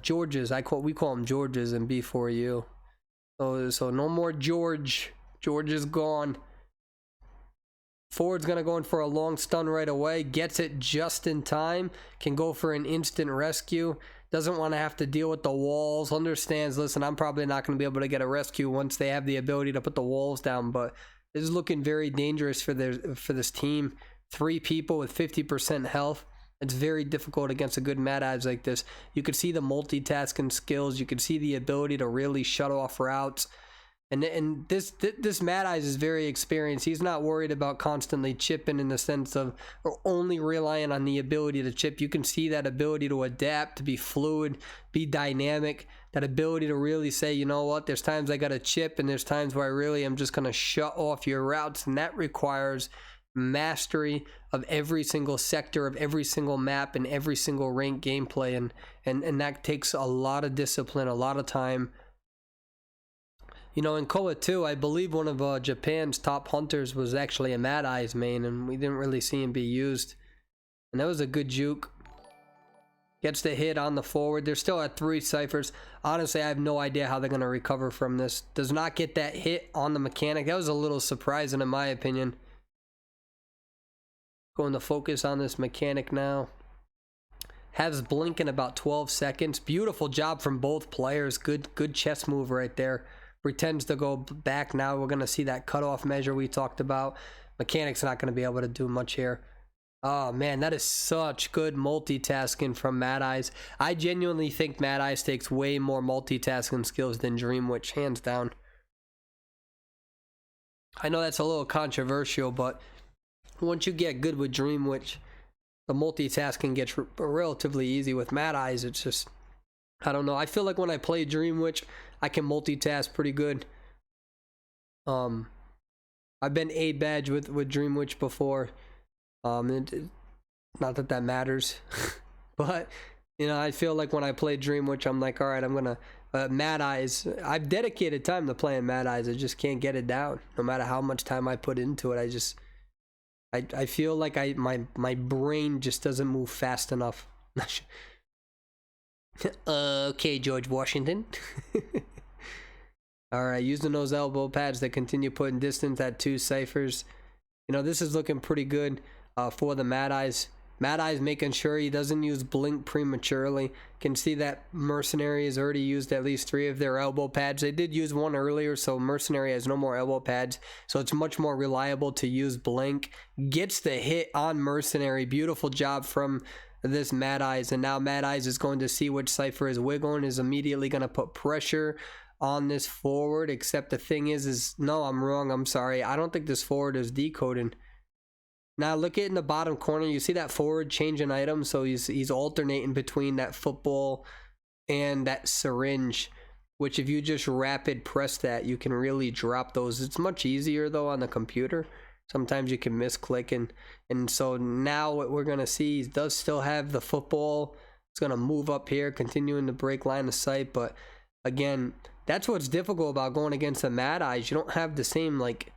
Georges. We call them Georges in B4U. So no more George. George is gone. Forward's gonna go in for a long stun right away, gets it just in time, can go for an instant rescue, doesn't want to have to deal with the walls, understands, listen, I'm probably not going to be able to get a rescue once they have the ability to put the walls down, but this is looking very dangerous for this team. 3 people with 50% health. It's very difficult against a good Mad Eyes like this. You can see the multitasking skills, you can see the ability to really shut off routes. And this Mad Eyes is very experienced. He's not worried about constantly chipping in the sense of or only relying on the ability to chip. You can see that ability to adapt, to be fluid, be dynamic, that ability to really say, you know what, there's times I gotta chip and there's times where I really am just gonna shut off your routes, and that requires mastery of every single sector of every single map and every single ranked gameplay, and that takes a lot of discipline, a lot of time. You know, in Koa 2, I believe one of Japan's top hunters was actually a Mad Eyes main, and we didn't really see him be used. And that was a good juke. Gets the hit on the forward. They're still at 3 ciphers. Honestly, I have no idea how they're going to recover from this. Does not get that hit on the Mechanic. That was a little surprising in my opinion. Going to focus on this Mechanic now. Has blink in about 12 seconds. Beautiful job from both players. Good chess move right there. Pretends to go back now. We're going to see that cutoff measure we talked about. Mechanic's not going to be able to do much here. Oh man, that is such good multitasking from Mad Eyes. I genuinely think Mad Eyes takes way more multitasking skills than Dream Witch, hands down. I know that's a little controversial, but once you get good with Dream Witch, the multitasking gets relatively easy. With Mad Eyes, it's just, I don't know. I feel like when I play Dream Witch, I can multitask pretty good. I've been A badge with Dream Witch before. Not that that matters, but you know, I feel like when I play Dream Witch, I'm like, all right, I'm gonna Mad Eyes. I've dedicated time to playing Mad Eyes. I just can't get it down, no matter how much time I put into it. I feel like my brain just doesn't move fast enough. Okay, George Washington. Alright, using those elbow pads that continue putting distance at 2 ciphers. You know, this is looking pretty good for the Mad Eyes. Mad Eyes making sure he doesn't use blink prematurely. Can see that Mercenary has already used at least 3 of their elbow pads. They did use 1 earlier, so Mercenary has no more elbow pads, so it's much more reliable to use blink. Gets the hit on Mercenary. Beautiful job from this Mad Eyes, and now Mad Eyes is going to see which cipher is wiggling, is immediately going to put pressure on this forward, except the thing is no, I'm wrong, I'm sorry. I don't think this forward is decoding. Now look at in the bottom corner, you see that forward changing items, so he's alternating between that football and that syringe, which if you just rapid press that, you can really drop those. It's much easier though on the computer. Sometimes you can misclick, and so now what we're gonna see, he does still have the football. It's gonna move up here, continuing to break line of sight, but again, that's what's difficult about going against the Mad Eyes. You don't have the same, like,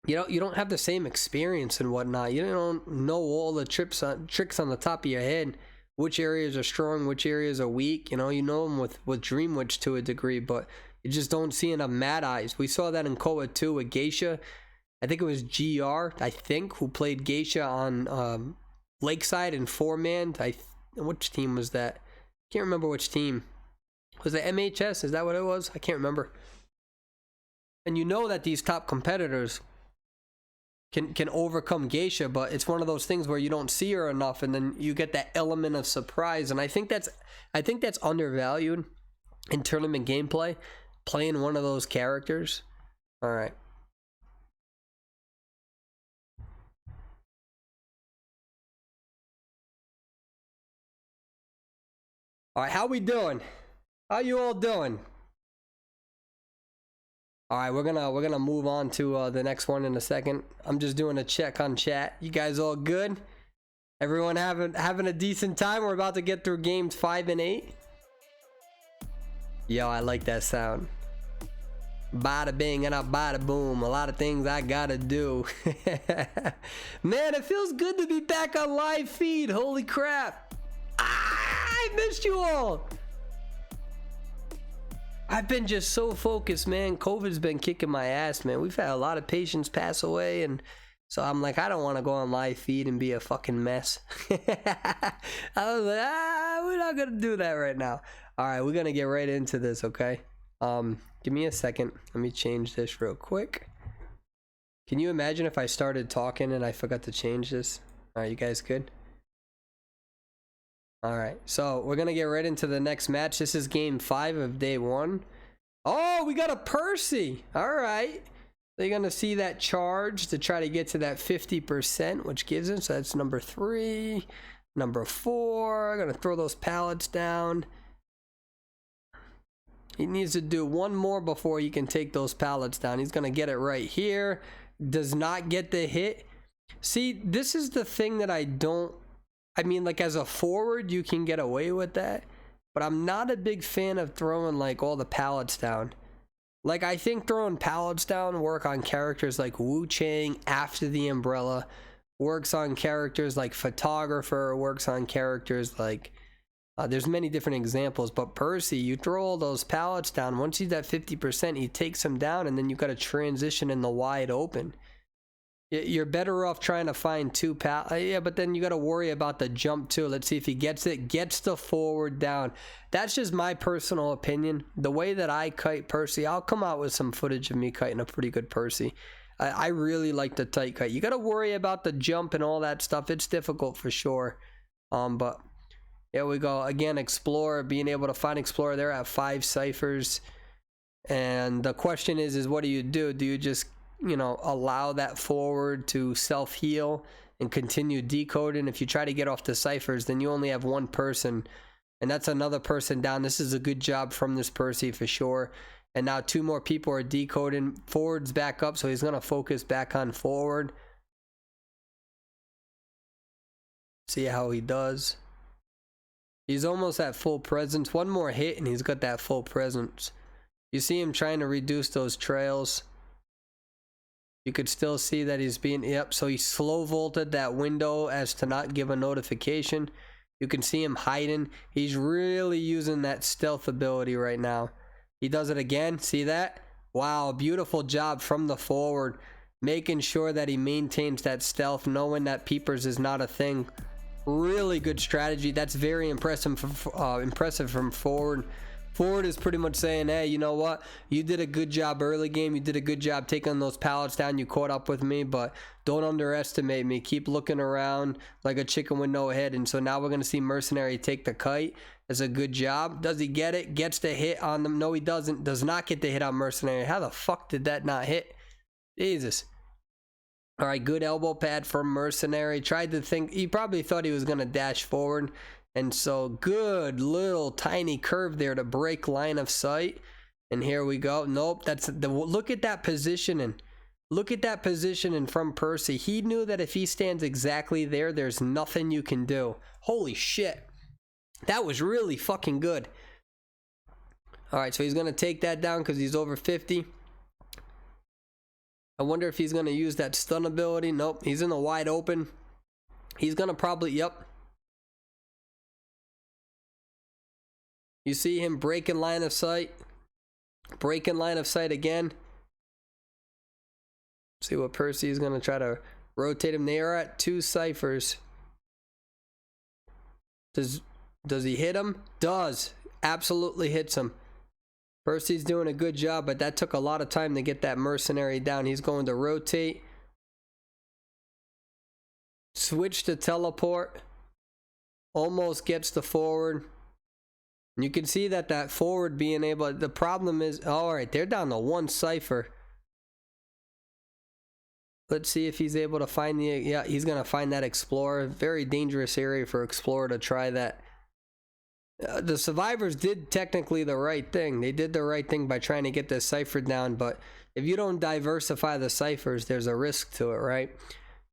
you don't have the same experience and whatnot. You don't know all the tricks on the top of your head, which areas are strong, which areas are weak. You know them with Dream Witch to a degree, but you just don't see enough Mad Eyes. We saw that in Koa 2 with Geisha. I think it was GR, who played Geisha on Lakeside and 4-man. Which team was that? Can't remember which team. Was it MHS? Is that what it was? I can't remember. And you know that these top competitors can overcome Geisha, but it's one of those things where you don't see her enough, and then you get that element of surprise. And I think that's undervalued in tournament gameplay, playing one of those characters. All right. All right, how we doing? How you all doing? All right, we're gonna move on to the next one in a second. I'm just doing a check on chat. You guys all good? Everyone having a decent time? We're about to get through games 5 and 8. Yo, I like that sound. Bada bing and a bada boom. A lot of things I gotta do. Man, it feels good to be back on live feed. Holy crap. I missed you all. I've been just so focused, man. COVID's been kicking my ass, man. We've had a lot of patients pass away, and so I'm like, I don't want to go on live feed and be a fucking mess. I was like, we're not gonna do that right now. All right, we're gonna get right into this, okay? Give me a second. Let me change this real quick. Can you imagine if I started talking and I forgot to change this? All right, you guys good? All right, so we're gonna get right into the next match. This is game 5 of day 1. Oh, we got a Persy. All right, so you're gonna see that charge to try to get to that 50%, which gives him. So that's number 3, number 4. I'm gonna throw those pallets down. He needs to do one more before he can take those pallets down. He's gonna get it right here. Does not get the hit. See, this is the thing that I mean, like, as a forward, you can get away with that, but I'm not a big fan of throwing, like, all the pallets down. Like, I think throwing pallets down work on characters like Wu Chang after the umbrella, works on characters like Photographer, works on characters like, there's many different examples, but Persy, you throw all those pallets down, once he's at 50%, he takes them down, and then you got to transition in the wide open. You're better off trying to find 2 yeah, but then you got to worry about the jump too. Let's see if he gets the forward down. That's just my personal opinion. The way that I kite Persy, I'll come out with some footage of me kiting a pretty good Persy. I really like the tight kite. You got to worry about the jump and all that stuff. It's difficult for sure. But here we go again. Explorer, being able to find Explorer. They're at 5 ciphers, and the question is what do? Do you just, you know, allow that forward to self-heal and continue decoding? If you try to get off the ciphers, then you only have 1 person, and that's another person down. This is a good job from this Persy for sure. And now 2 more people are decoding. Forward's back up, so he's going to focus back on forward. See how he does. He's almost at full presence. 1 more hit and he's got that full presence. You see him trying to reduce those trails. You could still see that he's being, yep, so he slow vaulted that window as to not give a notification. You can see him hiding. He's really using that stealth ability right now. He does it again. See that? Wow, beautiful job from the forward, making sure that he maintains that stealth, knowing that peepers is not a thing. Really good strategy. That's very impressive from forward. Forward is pretty much saying, hey, you know what? You did a good job early game. You did a good job taking those pallets down. You caught up with me, but don't underestimate me. Keep looking around like a chicken with no head. And so now we're going to see Mercenary take the kite. That's a good job. Does he get it? Gets the hit on them? No, he doesn't. Does not get the hit on Mercenary. How the fuck did that not hit? Jesus. All right, good elbow pad from Mercenary. Tried to think. He probably thought he was going to dash forward. And so good little tiny curve there to break line of sight. And here we go. Nope. That's the look at that positioning. Look at that positioning from Persy. He knew that if he stands exactly there, there's nothing you can do. Holy shit. That was really fucking good. All right, so he's going to take that down because he's over 50. I wonder if he's going to use that stun ability. Nope, he's in the wide open. He's going to probably, yep. You see him breaking line of sight. Breaking line of sight again. See what Persy is going to try to rotate him. They are at 2 ciphers. Does he hit him? Does. Absolutely hits him. Percy's doing a good job, but that took a lot of time to get that Mercenary down. He's going to rotate. Switch to teleport. Almost gets the forward. You can see that forward being able... The problem is... Alright, they're down to 1 cipher. Let's see if he's able to find the... Yeah, he's going to find that Explorer. Very dangerous area for Explorer to try that. The survivors did technically the right thing. They did the right thing by trying to get this cipher down, but if you don't diversify the ciphers, there's a risk to it, right?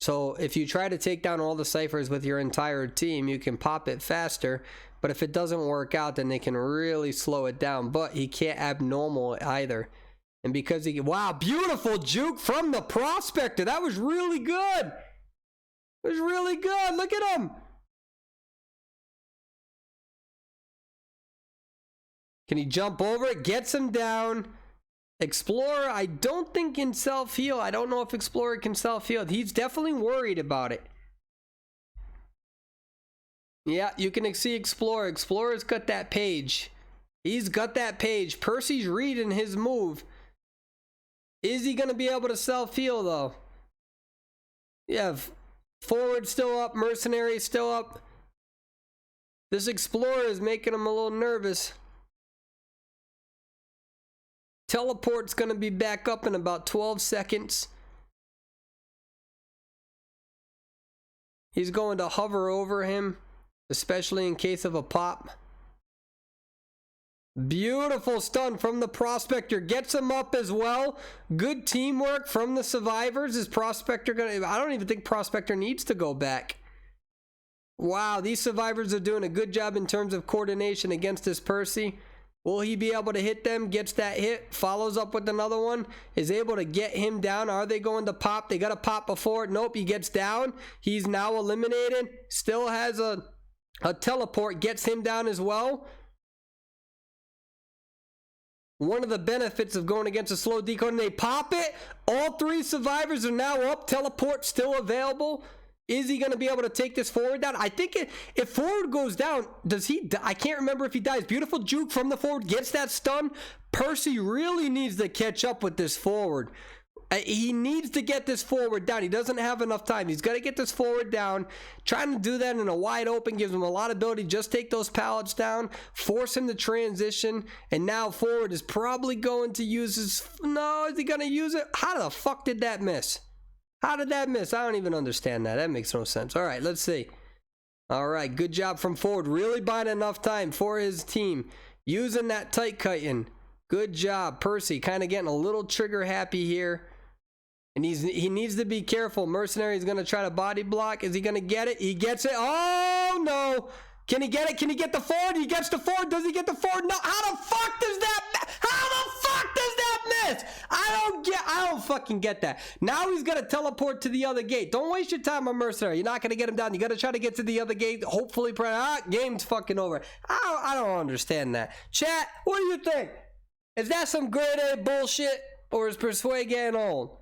So if you try to take down all the ciphers with your entire team, you can pop it faster, but if it doesn't work out, then they can really slow it down. But he can't abnormal either. And because he... Wow, beautiful juke from the Prospector. That was really good. It was really good. Look at him. Can he jump over it? Gets him down. Explorer, I don't think can self-heal. I don't know if Explorer can self-heal. He's definitely worried about it. Yeah, you can see Explorer. Explorer's got that page. He's got that page. Percy's reading his move. Is he going to be able to self-heal, though? Yeah, forward still up. Mercenary still up. This Explorer is making him a little nervous. Teleport's going to be back up in about 12 seconds. He's going to hover over him, especially in case of a pop. Beautiful stun from the Prospector. Gets him up as well. Good teamwork from the survivors. Is Prospector going to... I don't even think Prospector needs to go back. Wow, these survivors are doing a good job in terms of coordination against this Persy. Will he be able to hit them? Gets that hit. Follows up with another one. Is able to get him down. Are they going to pop? They got to pop before it. Nope, he gets down. He's now eliminated. Still has a teleport. Gets him down as well. One of the benefits of going against a slow decoding, they pop it. All 3 survivors are now up. Teleport still available. Is he going to be able to take this forward down? I think if forward goes down, does he... I can't remember if he dies. Beautiful juke from the forward. Gets that stun. Persy really needs to catch up with this forward. He needs to get this forward down. He doesn't have enough time. He's got to get this forward down. Trying to do that in a wide open gives him a lot of ability. Just take those pallets down. Force him to transition. And now forward is probably going to use his... No, is he going to use it? How the fuck did that miss? How did that miss? I don't even understand that. That makes no sense. All right, let's see. All right, good job from forward. Really buying enough time for his team. Using that tight kiting. Good job. Persy kind of getting a little trigger happy here. And he needs to be careful. Mercenary is going to try to body block. Is he going to get it? He gets it. Oh, no. Can he get it? Can he get the forward? He gets the forward. Does he get the forward? No. How the fuck does that... How the fuck does that miss? I don't fucking get that. Now he's going to teleport to the other gate. Don't waste your time on Mercenary. You're not going to get him down. You got to try to get to the other gate. Hopefully, game's fucking over. I don't understand that. Chat, what do you think? Is that some grade A bullshit? Or is Persway getting old?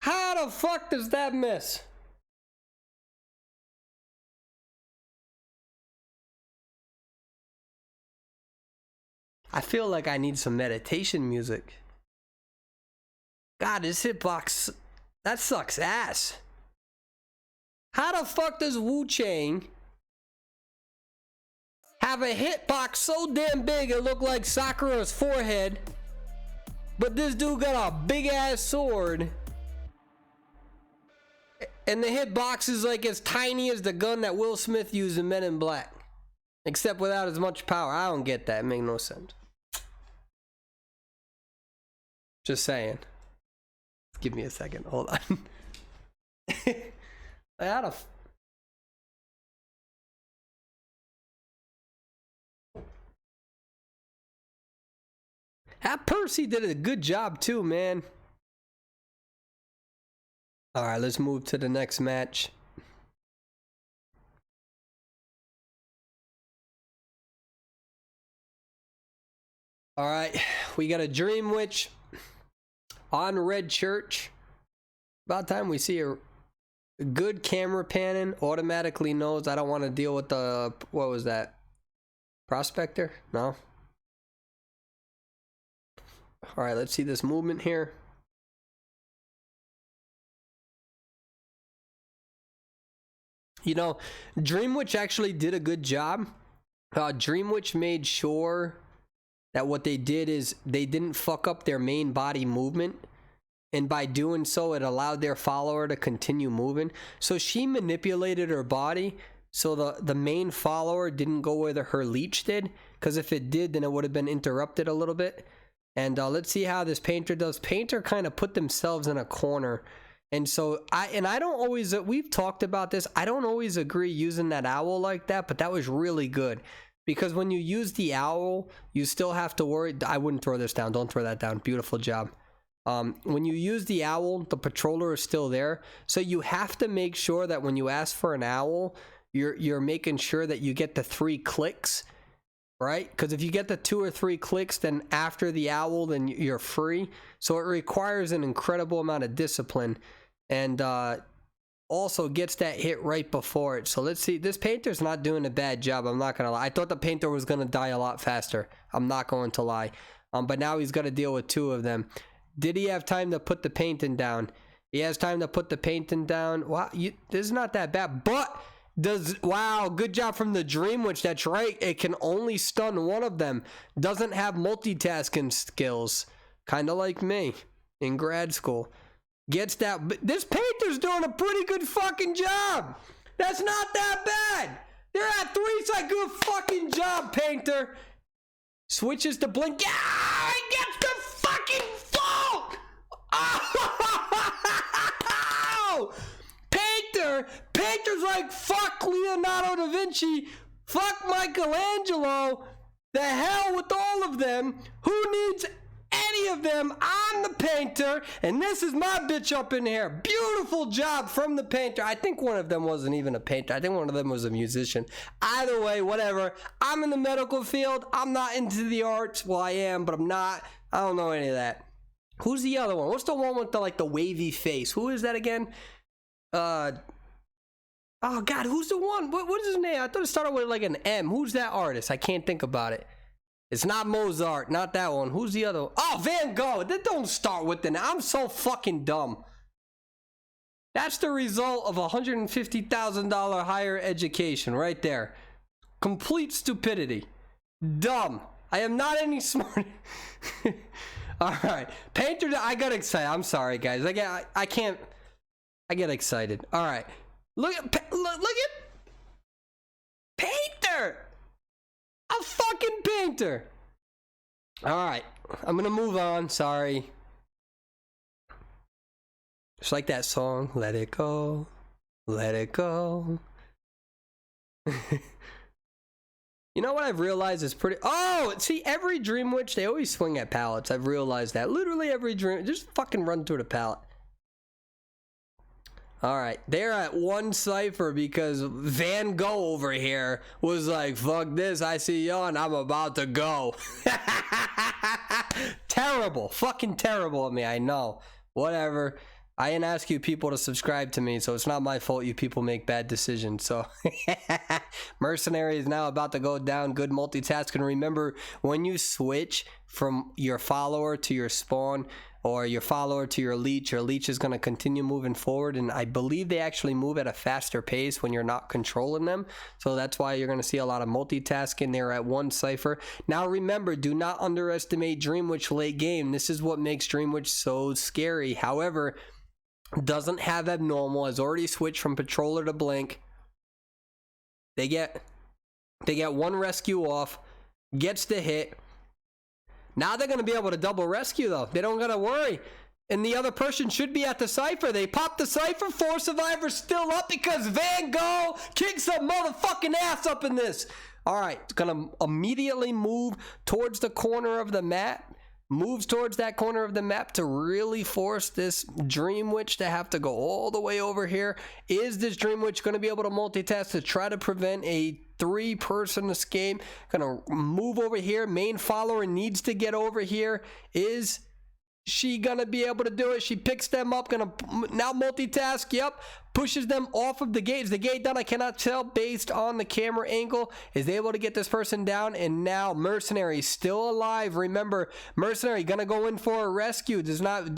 How the fuck does that miss? I feel like I need some meditation music. God, this hitbox, that sucks ass. How the fuck does Wu-Chang have a hitbox so damn big it looked like Sakura's forehead, but this dude got a big ass sword, and the hitbox is like as tiny as the gun that Will Smith used in Men in Black, except without as much power? I don't get that. It makes no sense. Just saying. Give me a second. Hold on. I had a... That Percy did a good job too, man. All right, let's move to the next match. All right, we got a Dream Witch on Red Church. About time we see a good camera panning. Automatically knows I don't want to deal with the, what was that? Prospector? No. All right, let's see this movement here. You know, Dream Witch actually did a good job. Dream Witch made sure that what they did is they didn't fuck up their main body movement, and by doing so it allowed their follower to continue moving. So she manipulated her body so the main follower didn't go where her leech did, because if it did, then it would have been interrupted a little bit. And let's see how this painter does. Painter kind of put themselves in a corner, and so I don't always, we've talked about this, I don't always agree using that owl like that, but that was really good. Because when you use the owl, you still have to worry. I wouldn't throw this down. Don't throw that down. Beautiful job. When you use the owl, the patroller is still there. So you have to make sure that when you ask for an owl, you're making sure that you get the 3 clicks, right? Because if you get the 2 or 3 clicks, then after the owl, then you're free. So it requires an incredible amount of discipline, and also gets that hit right before it. So let's see. This painter's not doing a bad job. I'm not gonna lie. I thought the painter was gonna die a lot faster. I'm not going to lie. But now he's got to deal with 2 of them. Did he have time to put the painting down? He has time to put the painting down. Wow, this is not that bad. But wow, good job from the Dream Witch. That's right. It can only stun one of them. Doesn't have multitasking skills. Kind of like me in grad school. Gets that. This painter's doing a pretty good fucking job. That's not that bad. They're at 3. It's a good fucking job, painter. Switches to blink. Yeah, he gets the fucking fall. Oh! Painter's like, fuck Leonardo da Vinci. Fuck Michelangelo. The hell with all of them. Who needs any of them? I'm the painter, and this is my bitch up in here. Beautiful job from the painter. I think one of them wasn't even a painter. I think one of them was a musician. Either way, whatever. I'm in the medical field. I'm not into the arts. Well, I am, but I'm not. I don't know any of that. Who's the other one? What's the one with the like the wavy face? Who is that again? Oh God, who's the one? What is his name? I thought it started with like an M. Who's that artist? I can't think about it. It's not Mozart, not that one. Who's the other one? Oh, Van Gogh. That don't start with the name. I'm so fucking dumb. That's the result of $150,000 higher education right there. Complete stupidity. Dumb. I am not any smart. All right, painter. I got excited. I'm sorry, guys. I get excited. All right, look at painter. A fucking painter. All right, I'm gonna move on. Sorry. Just like that song, let it go, let it go. You know what I've realized is pretty... Oh, see, every Dream Witch, they always swing at pallets. I've realized that. Literally every Dream... Just fucking run through the pallet. Alright, they're at 1 cipher because Van Gogh over here was like, fuck this, I see yawn, I'm about to go. Terrible. Fucking terrible of me, I know. Whatever. I didn't ask you people to subscribe to me, so it's not my fault you people make bad decisions. So Mercenary is now about to go down. Good multitasking. Remember, when you switch from your follower to your spawn, or your follower to your leech is going to continue moving forward, and I believe they actually move at a faster pace when you're not controlling them, so that's why you're going to see a lot of multitasking there at one cipher. Now remember, do not underestimate Dream Witch late game. This is what makes Dream Witch so scary. However, doesn't have abnormal, has already switched from patroller to blink. They get one rescue off, gets the hit. Now they're going to be able to double rescue, though. They don't got to worry. And the other person should be at the cipher. They pop the cipher. 4 survivors still up because Van Gogh kicks some motherfucking ass up in this. All right. It's going to immediately move towards the corner of the map. Moves towards that corner of the map to really force this Dream Witch to have to go all the way over here. Is this Dream Witch going to be able to multitask to try to prevent a 3-person escape? Gonna move over here. Main follower needs to get over here. Is she gonna be able to do it? She picks them up, gonna now multitask. Yep, pushes them off of the gate. Is the gate down? I cannot tell based on the camera angle. Is able to get this person down, and now Mercenary still alive. Remember, Mercenary gonna go in for a rescue. Does not,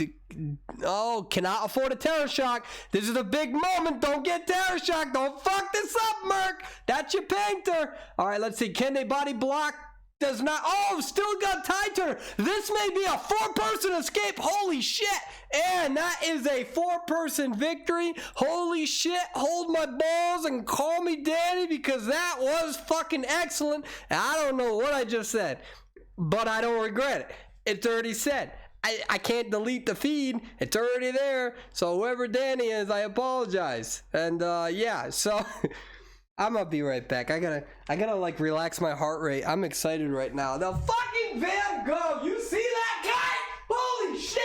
oh, cannot afford a terror shock. This is a big moment. Don't get terror shock. Don't fuck this up, Merc. That's your painter. All right, let's see. Can they body block? Does not. Oh, still got tie turner. This may be a 4-person escape. Holy shit. And that is a 4-person victory. Holy shit. Hold my balls and call me Danny, because that was fucking excellent. I don't know what I just said, but I don't regret it. It's already said. I can't delete the feed. It's already there. So whoever Danny is, I apologize. And yeah, so I'm gonna be right back. I gotta like relax my heart rate. I'm excited right now. The fucking Van Gogh, you see that guy? Holy shit!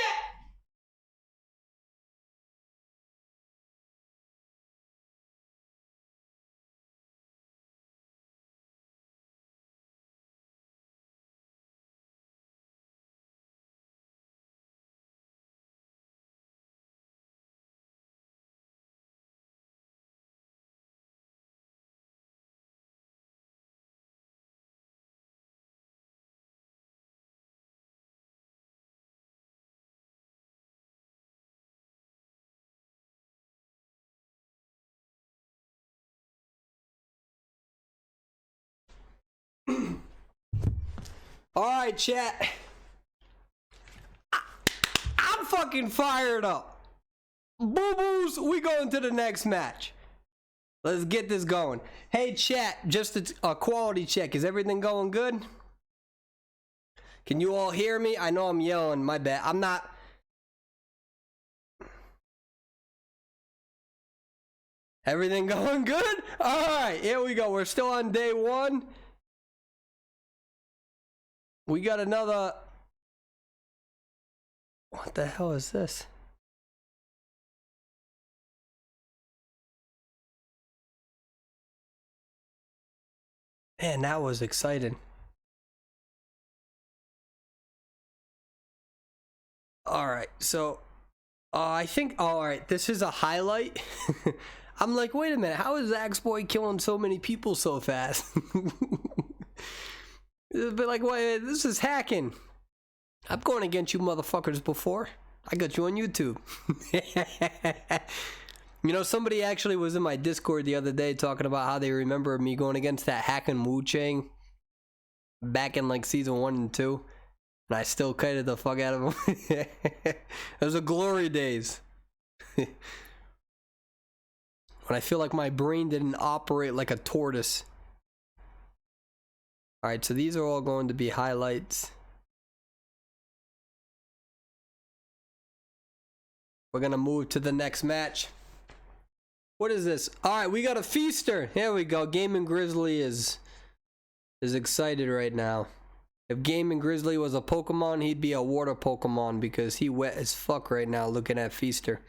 All right, chat. I'm fucking fired up. Boo-boos, we going to the next match. Let's get this going. Hey, chat, just a quality check. Is everything going good? Can you all hear me? I know I'm yelling. My bad. I'm not. Everything going good? All right, here we go. We're still on day 1. We got another. What the hell is this? Man, that was exciting. All right, so I think, all right, this is a highlight. I'm like, wait a minute, how is Axboy killing so many people so fast? But like, wait, this is hacking. I'm going against you motherfuckers before. I got you on YouTube. You know, somebody actually was in my Discord the other day talking about how they remember me going against that hacking Wu Chang back in like season 1 and 2. And I still kited the fuck out of him. Those are glory days. When I feel like my brain didn't operate like a tortoise. Alright, so these are all going to be highlights. We're gonna move to the next match. What is this? Alright, we got a feaster. Here we go. Gaming Grizzly is excited right now. If Gaming Grizzly was a Pokemon, he'd be a water Pokemon because he wet as fuck right now looking at Feaster.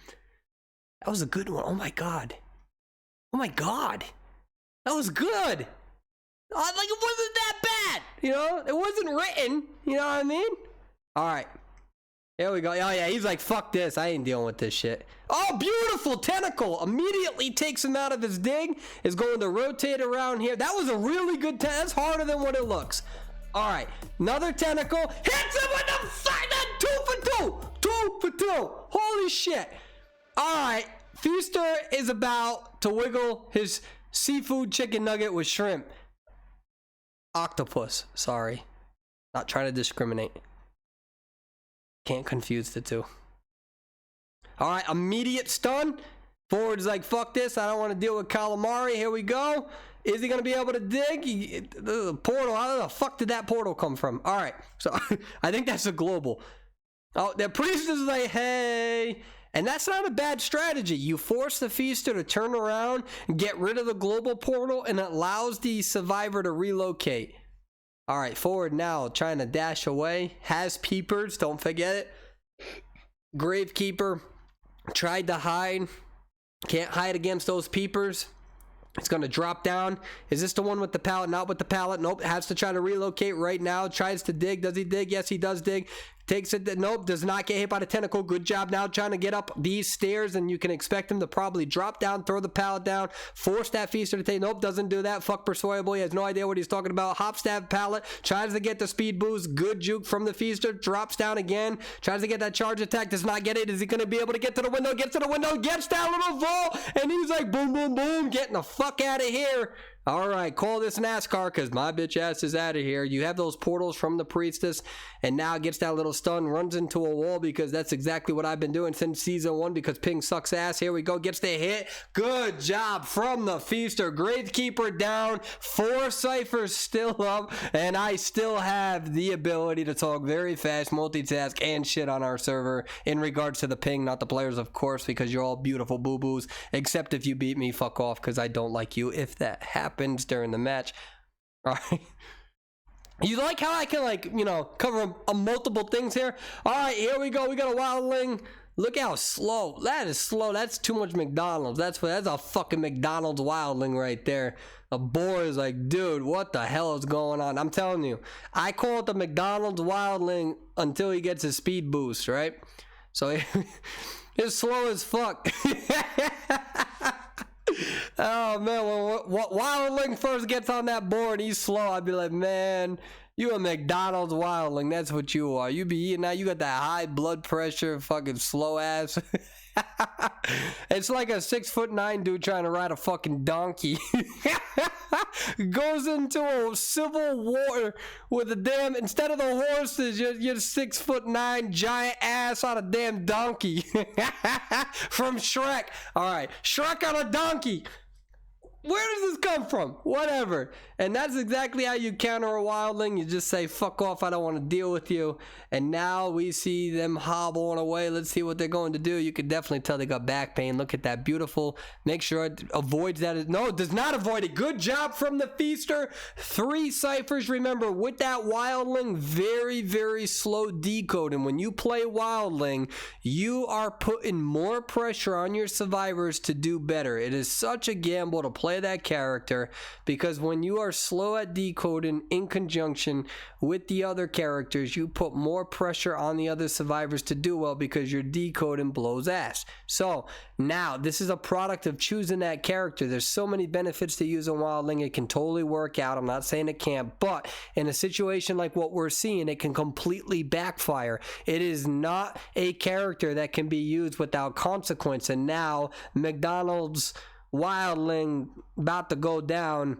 That was a good one. Oh my god. Oh my god. That was good. Like, it wasn't that bad. You know, it wasn't written. You know what I mean? Alright. Here we go. Oh, yeah, he's like, fuck this. I ain't dealing with this shit. Oh, beautiful tentacle. Immediately takes him out of his dig. Is going to rotate around here. That was a really good That's harder than what it looks. All right. Another tentacle. Hits him with the fucking 2 for 2. 2 for 2. Holy shit. All right. Feaster is about to wiggle his seafood chicken nugget with shrimp. Octopus. Sorry. Not trying to discriminate. Can't confuse the two. All right, immediate stun. Forward's like, fuck this. I don't want to deal with calamari. Here we go. Is he going to be able to dig? The portal. How the fuck did that portal come from? All right. So I think that's a global. Oh, the priest is like, hey. And that's not a bad strategy. You force the feaster to turn around and get rid of the global portal, and it allows the survivor to relocate. All right, forward now, trying to dash away. Has peepers, don't forget it. Gravekeeper tried to hide. Can't hide against those peepers. It's going to drop down. Is this the one with the pallet? Not with the pallet. Nope. Has to try to relocate right now. Tries to dig. Does he dig? Yes, he does dig. Takes it. Nope. Does not get hit by the tentacle. Good job now trying to get up these stairs, and you can expect him to probably drop down, throw the pallet down, force that feaster to take. Nope. Doesn't do that. Fuck Perswayable. He has no idea what he's talking about. Hop stab pallet. Tries to get the speed boost. Good juke from the feaster. Drops down again. Tries to get that charge attack. Does not get it. Is he going to be able to get to the window? Gets to the window. Gets that little vault. And he's like, boom, boom, boom. Getting the fuck out of here. All right, call this NASCAR because my bitch ass is out of here. You have those portals from the priestess, and now gets that little stun, runs into a wall because that's exactly what I've been doing since season 1 because ping sucks ass. Here we go, gets the hit. Good job from the feaster. Gravekeeper down, 4 ciphers still up, and I still have the ability to talk very fast, multitask, and shit on our server in regards to the ping, not the players, of course, because you're all beautiful boo-boos, except if you beat me, fuck off, because I don't like you if that happens during the match. All right. You like how I can, like, you know, cover multiple things here? All right, here we go. We got a wildling. Look how slow. That is slow. That's too much McDonald's. That's a fucking McDonald's wildling right there. A boar is like, dude, what the hell is going on? I'm telling you, I call it the McDonald's wildling until he gets his speed boost, right? So it's slow as fuck. Oh man, when wildling first gets on that board, he's slow. I'd be like, man, you a McDonald's wildling. That's what you are. You be eating now. You got that high blood pressure, fucking slow ass. It's like a 6'9" dude trying to ride a fucking donkey. Goes into a civil war with a damn, instead of the horses, you're 6'9" giant ass on a damn donkey. From Shrek. All right, Shrek on a donkey. Where does this come from? Whatever. And that's exactly how you counter a wildling. You just say, fuck off, I don't want to deal with you. And now we see them hobbling away. Let's see what they're going to do. You can definitely tell they got back pain. Look at that. Beautiful. Make sure it avoids that. No, it does not avoid it. Good job from the feaster. 3 ciphers. Remember, with that wildling, very, very slow decode. And when you play wildling, you are putting more pressure on your survivors to do better. It is such a gamble to play that character, because when you are slow at decoding in conjunction with the other characters, you put more pressure on the other survivors to do well because your decoding blows ass. So now this is a product of choosing that character. There's so many benefits to using wildling. It can totally work out. I'm not saying it can't, but in a situation like what we're seeing, it can completely backfire. It is not a character that can be used without consequence. And now McDonald's wildling about to go down,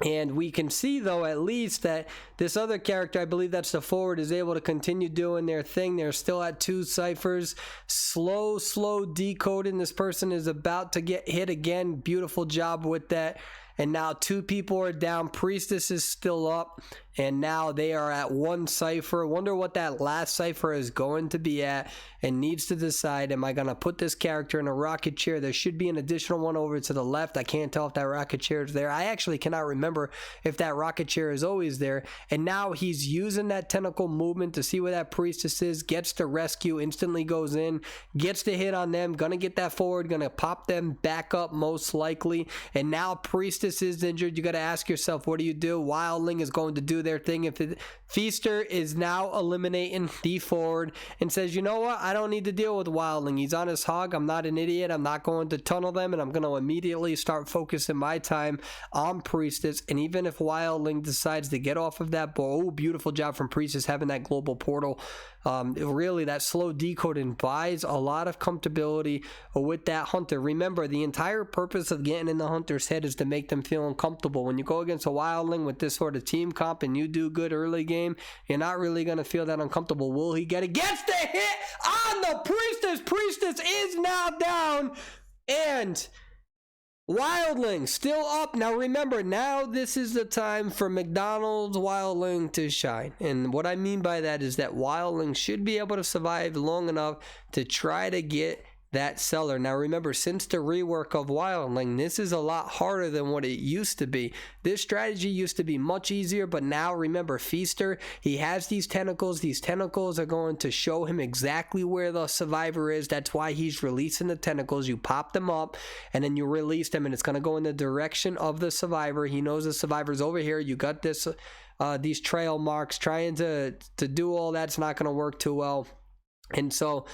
and we can see though at least that this other character, I believe that's the forward, is able to continue doing their thing. They're still at 2 ciphers, slow decoding. This person is about to get hit again. Beautiful job with that. And now 2 people are down. Priestess is still up, and now they are at 1 cipher. Wonder what that last cipher is going to be at, and needs to decide, am I going to put this character in a rocket chair? There should be an additional one over to the left. I can't tell if that rocket chair is there. I actually cannot remember if that rocket chair is always there. And now he's using that tentacle movement to see where that priestess is, gets to rescue, instantly goes in, gets the hit on them, gonna get that forward, gonna pop them back up most likely. And now priestess is injured. You got to ask yourself, what do you do? Wildling is going to do their thing. If Feaster is now eliminating the forward and says, you know what, I don't need to deal with Wildling. He's on his hog. I'm not an idiot. I'm not going to tunnel them, and I'm going to immediately start focusing my time on Priestess. And even if Wildling decides to get off of that ball, beautiful job from Priestess having that global portal. Really, that slow decoding buys a lot of comfortability with that Hunter. Remember, the entire purpose of getting in the Hunter's head is to make them feel uncomfortable. When you go against a Wildling with this sort of team comp and you do good early game, you're not really going to feel that uncomfortable. Will he get it? Gets the hit on the Priestess. Priestess is now down, and Wildling still up. Now remember, now this is the time for McDonald's Wildling to shine. And what I mean by that is that Wildling should be able to survive long enough to try to get that seller. Now remember, since the rework of Wildling, this is a lot harder than what it used to be. This strategy used to be much easier, but now remember, Feaster, he has these tentacles. These tentacles are going to show him exactly where the survivor is. That's why he's releasing the tentacles. You pop them up and then you release them, and it's going to go in the direction of the survivor. He knows the survivor's over here. You got this these trail marks. Trying to do all that's not going to work too well. And so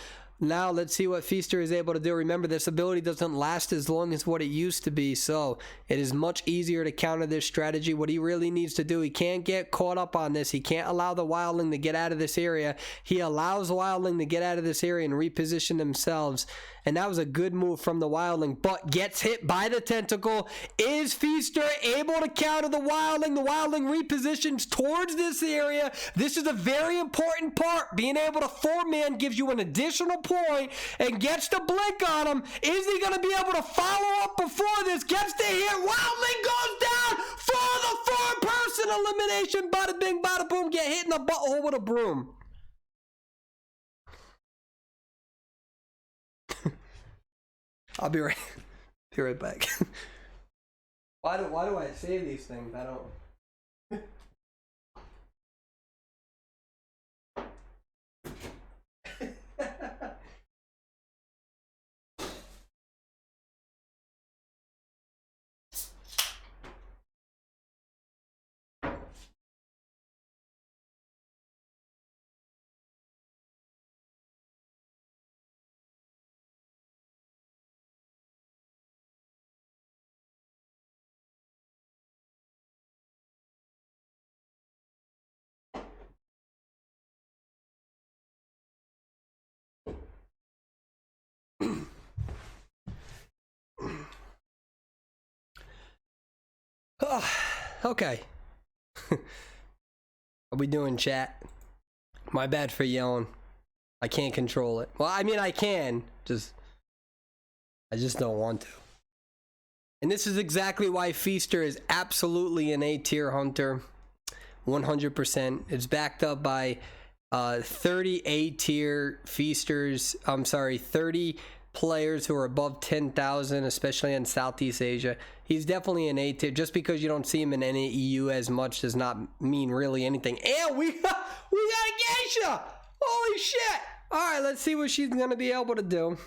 now let's see what Feaster is able to do. Remember, this ability doesn't last as long as what it used to be, so it is much easier to counter this strategy. What he really needs to do, he can't get caught up on this. He can't allow the Wildling to get out of this area. He allows Wildling to get out of this area and reposition themselves, and that was a good move from the Wildling, but gets hit by the tentacle. Is Feaster able to counter the Wildling? The Wildling repositions towards this area. This is a very important part. Being able to 4-man gives you an additional point and gets the blink on him. Is he going to be able to follow up before this? Gets the hit. Wildling goes down for the 4-person elimination. Bada bing, bada boom. Get hit in the butthole with a broom. I'll be right back. Why do I save these things? I don't. Okay. Are we doing, chat? My bad for yelling. I can't control it. Well, I mean, I can. I just don't want to. And this is exactly why Feaster is absolutely an A-tier hunter. 100%. It's backed up by 30 A-tier feasters. 30 players who are above 10,000, especially in Southeast Asia. He's definitely an A-tier. Just because you don't see him in any EU as much does not mean really anything. And we got a geisha! Holy shit! Alright, let's see what she's gonna be able to do.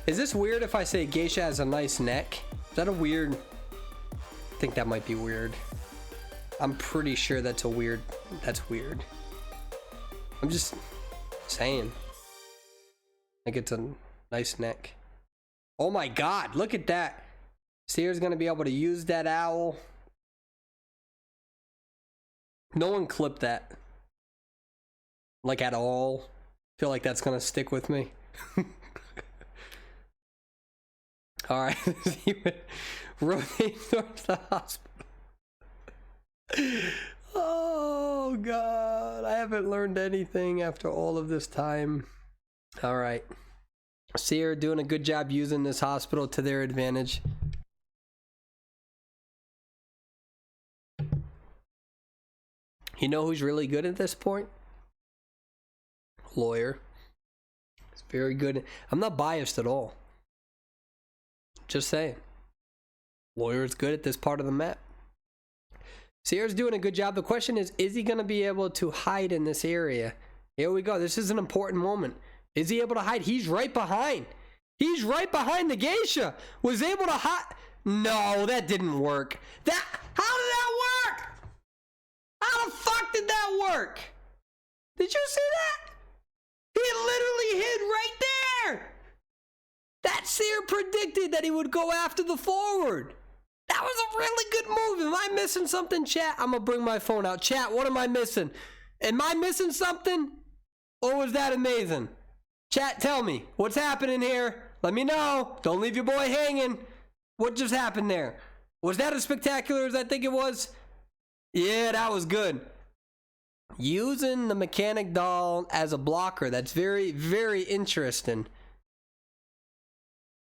Is this weird if I say geisha has a nice neck? Is that a weird... I think that might be weird. I'm pretty sure that's weird. I'm just saying. I think it's a nice neck. Oh my god, look at that. Seer's gonna be able to use that owl. No one clipped that. Like at all. Feel like that's gonna stick with me. Alright, rotate towards the hospital. Oh god, I haven't learned anything after all of this time. Alright. Seer doing a good job using this hospital to their advantage. You know who's really good at this point? Lawyer. It's very good. I'm not biased at all. Just saying. Lawyer's good at this part of the map. Seer's doing a good job. The question is he going to be able to hide in this area? Here we go. This is an important moment. Is he able to hide? He's right behind. He's right behind the geisha. Was able to hide. No, that didn't work. How did that work? How the fuck did that work? Did you see that? He literally hit right there. That seer predicted that he would go after the forward. That was a really good move. Am I missing something, chat? I'm gonna bring my phone out. Chat, what am I missing? Am I missing something? Or was that amazing? Chat, tell me. What's happening here? Let me know. Don't leave your boy hanging. What just happened there? Was that as spectacular as I think it was? Yeah, that was good. Using the mechanic doll as a blocker. That's very, very interesting.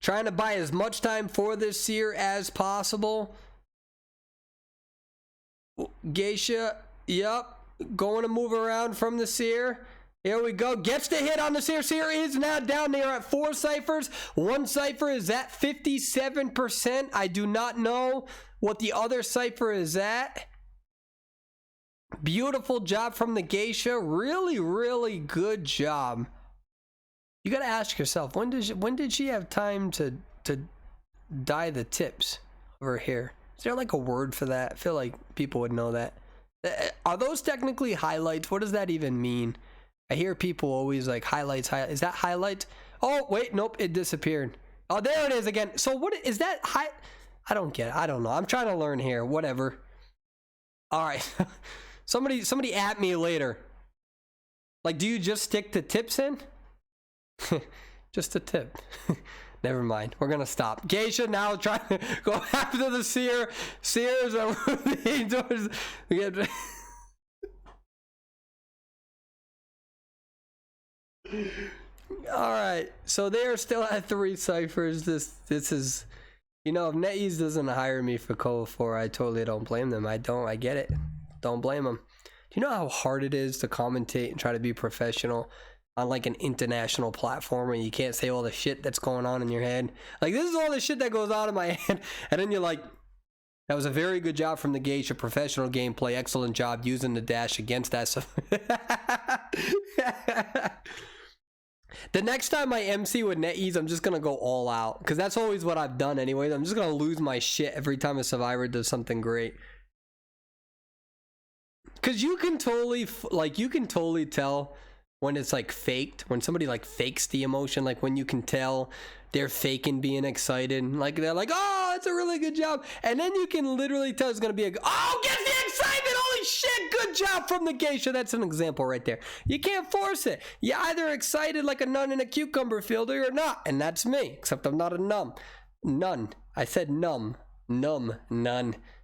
Trying to buy as much time for this seer as possible. Geisha, yup. Going to move around from the seer. Here we go. Gets the hit on the seer. Seer is now down there at 4 ciphers. 1 cipher is at 57%. I do not know what the other cipher is at. Beautiful job from the Geisha. Really, really good job. You got to ask yourself, when did she have time to dye the tips over here? Is there like a word for that? I feel like people would know that. Are those technically highlights? What does that even mean? I hear people always like highlights. Is that highlight? Oh, wait, nope, it disappeared. Oh, there it is again. So what is that? I don't get it. I don't know. I'm trying to learn here. Whatever. All right. Somebody at me later. Like, do you just stick the tips in? Just a tip. Never mind. We're gonna stop. Geisha now trying to go after the seer. Seers are moving towards. All right. So they are still at 3 ciphers. This is, you know, if NetEase doesn't hire me for Code 4, I totally don't blame them. I get it. Don't blame them. Do you know how hard it is to commentate and try to be professional on like an international platform where you can't say all the shit that's going on in your head? Like, this is all the shit that goes on in my head, and then you're like, that was a very good job from the Geisha. Professional gameplay, excellent job using the dash against that. So the next time I MC with NetEase, I'm just gonna go all out, because that's always what I've done anyways. I'm just gonna lose my shit every time a survivor does something great. Because you can totally tell when it's like faked, when somebody like fakes the emotion, like when you can tell they're faking being excited, like they're like, oh, it's a really good job, and then you can literally tell it's gonna be oh, get the excitement, holy shit, good job from the Geisha. That's an example right there. You can't force it. You're either excited like a nun in a cucumber field or you're not, and that's me, except I'm not a nun. I said none.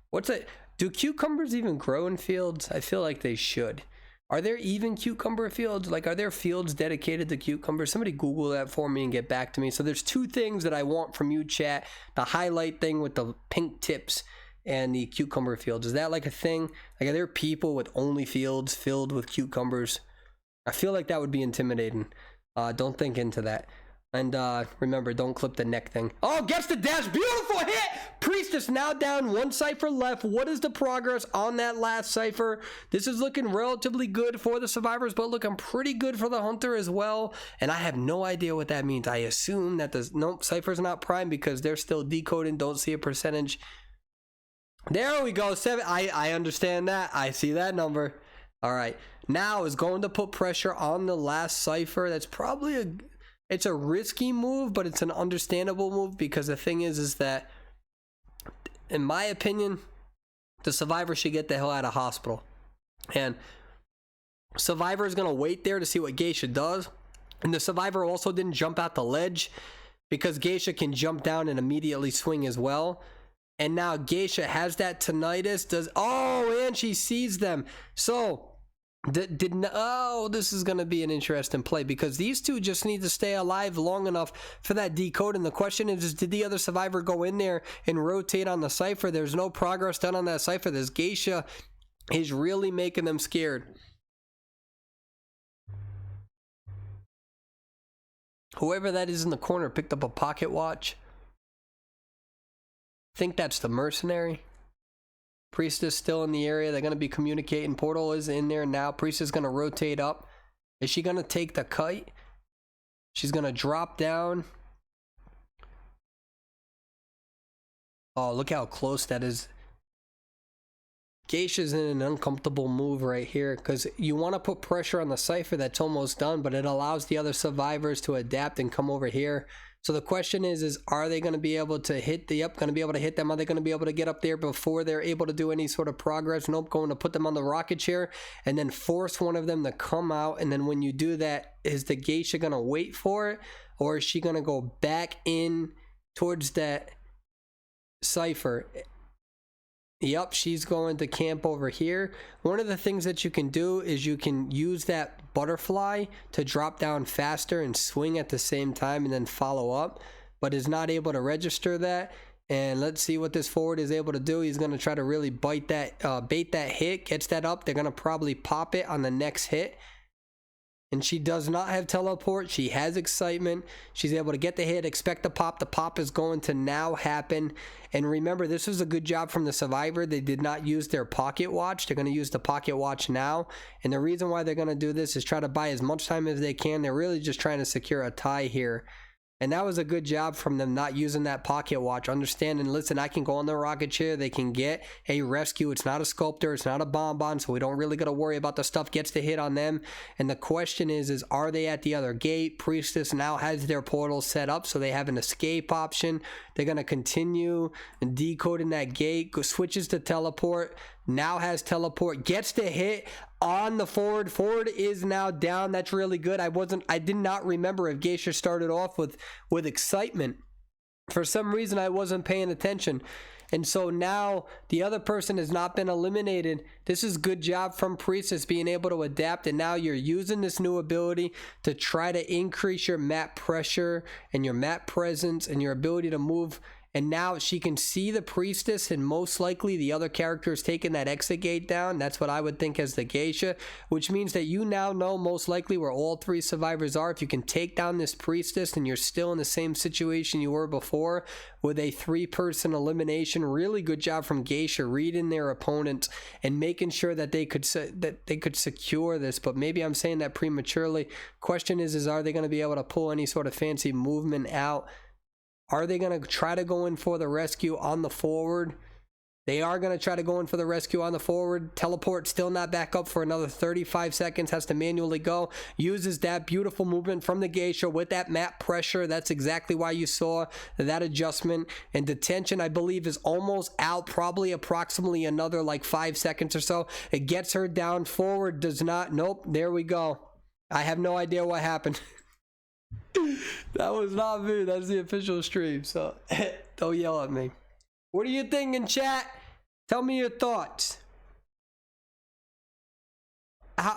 What's it? Do cucumbers even grow in fields? I feel like they should. Are there even cucumber fields? Like, are there fields dedicated to cucumbers? Somebody Google that for me and get back to me. So there's 2 things that I want from you, chat. The highlight thing with the pink tips and the cucumber fields. Is that like a thing? Like, are there people with only fields filled with cucumbers? I feel like that would be intimidating. Don't think into that. And remember, don't clip the neck thing. Oh, gets the dash. Beautiful hit. Priestess now down 1 cipher left. What is the progress on that last cipher? This is looking relatively good for the survivors, but looking pretty good for the hunter as well. And I have no idea what that means. I assume that nope, cipher's not prime because they're still decoding. Don't see a percentage. There we go. 7. I understand that. I see that number. All right. Now is going to put pressure on the last cipher. That's probably it's a risky move, but it's an understandable move, because the thing is that, in my opinion, the survivor should get the hell out of hospital. And survivor is going to wait there to see what Geisha does. And the survivor also didn't jump out the ledge, because Geisha can jump down and immediately swing as well. And now Geisha has that tinnitus. And she sees them. So this is going to be an interesting play, because these 2 just need to stay alive long enough for that decode. And the question is did the other survivor go in there and rotate on the cipher? There's no progress done on that cipher. This Geisha is really making them scared. Whoever that is in the corner picked up a pocket watch. I think that's the mercenary. Priestess still in the area. They're going to be communicating. Portal is in there now. Priestess is going to rotate up. Is she going to take the kite? She's going to drop down. Oh, look how close that is. Geisha's in an uncomfortable move right here because you want to put pressure on the cipher that's almost done, but it allows the other survivors to adapt and come over here. So the question is are they going to be able to hit the going to be able to hit them? Are they going to be able to get up there before they're able to do any sort of progress? Nope, going to put them on the rocket chair and then force one of them to come out. And then when you do that, is the geisha going to wait for it, or is she going to go back in towards that cipher? Yep, she's going to camp over here. One of the things that you can do is you can use that butterfly to drop down faster and swing at the same time and then follow up, but is not able to register that. And let's see what this forward is able to do. He's going to try to really bait that hit, gets that up. They're going to probably pop it on the next hit. And she does not have teleport. She has excitement. She's able to get the hit, expect the pop. The pop is going to now happen. And remember, this was a good job from the survivor. They did not use their pocket watch. They're going to use the pocket watch now. And the reason why they're going to do this is try to buy as much time as they can. They're really just trying to secure a tie here. And that was a good job from them not using that pocket watch. Understanding, listen, I can go on the rocket chair. They can get a rescue. It's not a sculptor. It's not a bonbon. So we don't really got to worry about the stuff gets to hit on them. And the question is are they at the other gate? Priestess now has their portal set up, so they have an escape option. They're going to continue decoding that gate. Switches to teleport. Now has teleport. Gets the hit on the forward. Forward is now down. That's really good. I did not remember if Geisha started off with excitement. For some reason, I wasn't paying attention. And so now the other person has not been eliminated. This is good job from Priestess being able to adapt. And now you're using this new ability to try to increase your map pressure and your map presence and your ability to move. And now she can see the Priestess, and most likely the other character is taking that exit gate down. That's what I would think as the Geisha, which means that you now know most likely where all three survivors are. If you can take down this Priestess and you're still in the same situation you were before with a 3-person elimination, really good job from Geisha reading their opponents and making sure that they could secure this. But maybe I'm saying that prematurely. Question is are they going to be able to pull any sort of fancy movement out? Are they going to try to go in for the rescue on the forward? They are going to try to go in for the rescue on the forward. Teleport still not back up for another 35 seconds. Has to manually go. Uses that beautiful movement from the Geisha with that map pressure. That's exactly why you saw that adjustment. And detention, I believe, is almost out. Probably approximately another like 5 seconds or so. It gets her down. Forward does not. Nope. There we go. I have no idea what happened. That was not me. That's the official stream, so don't yell at me. What are you thinking, chat? Tell me your thoughts.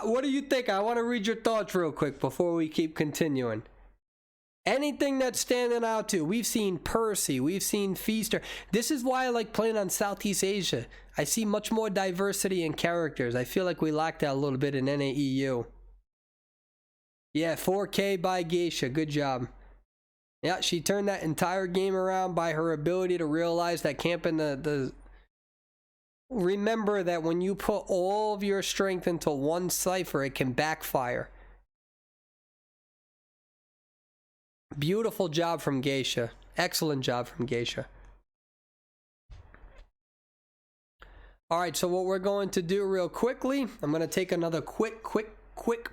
What do you think? I want to read your thoughts real quick before we keep continuing. Anything that's standing out to? We've seen Percy, we've seen Feaster. This is why I like playing on Southeast Asia. I see much more diversity in characters. I feel like we lack that a little bit in NAEU. Yeah, 4K by Geisha. Good job. Yeah, she turned that entire game around by her ability to realize that camping the... Remember that when you put all of your strength into one cipher, it can backfire. Beautiful job from Geisha. Excellent job from Geisha. Alright, so what we're going to do real quickly, I'm going to take another quick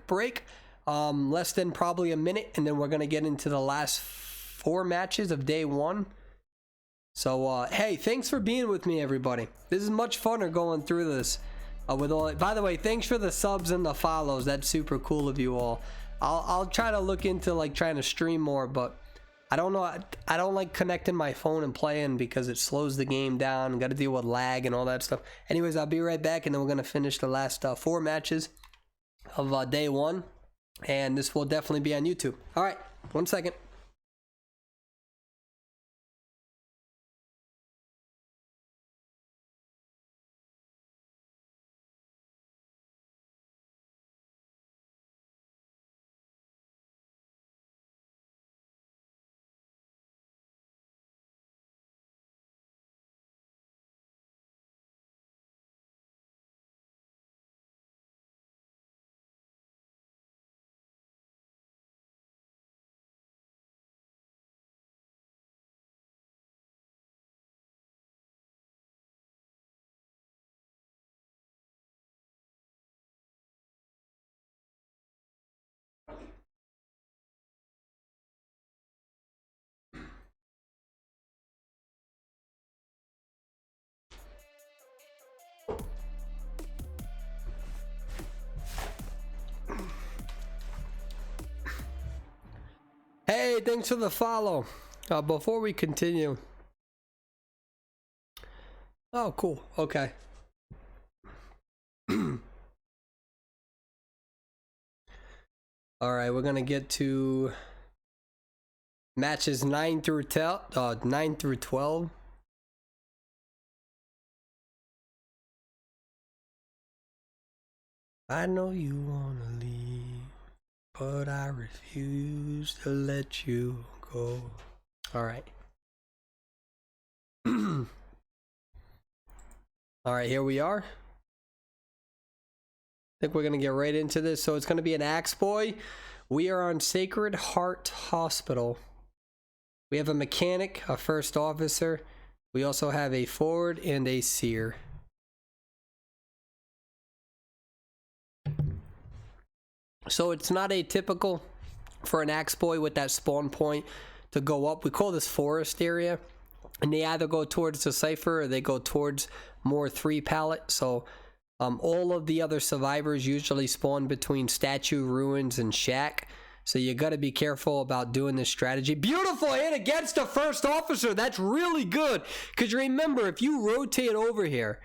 break. Less than probably a minute, and then we're going to get into the last 4 matches of day 1. So, hey, thanks for being with me, everybody. This is much funner going through this. With all. By the way, thanks for the subs and the follows. That's super cool of you all. I'll try to look into like trying to stream more, but I don't know. I don't like connecting my phone and playing because it slows the game down. Got to deal with lag and all that stuff. Anyways, I'll be right back, and then we're going to finish the last 4 matches of day 1. And this will definitely be on YouTube. All right, 1 second. Hey, thanks for the follow. Before we continue. Oh, cool. Okay. All right, we're gonna get to matches 9 through 12. I know you wanna leave, but I refuse to let you go. All right. All right, here we are. I think we're gonna get right into this. So it's gonna be an Axe Boy. We are on Sacred Heart Hospital. We have a mechanic, a first officer. We also have a forward and a seer. So it's not atypical for an Axe Boy with that spawn point to go up. We call this forest area. And they either go towards the cipher or they go towards more 3 pallet. So all of the other survivors usually spawn between statue, ruins, and shack. So you got to be careful about doing this strategy. Beautiful hit against the first officer. That's really good. Because remember, if you rotate over here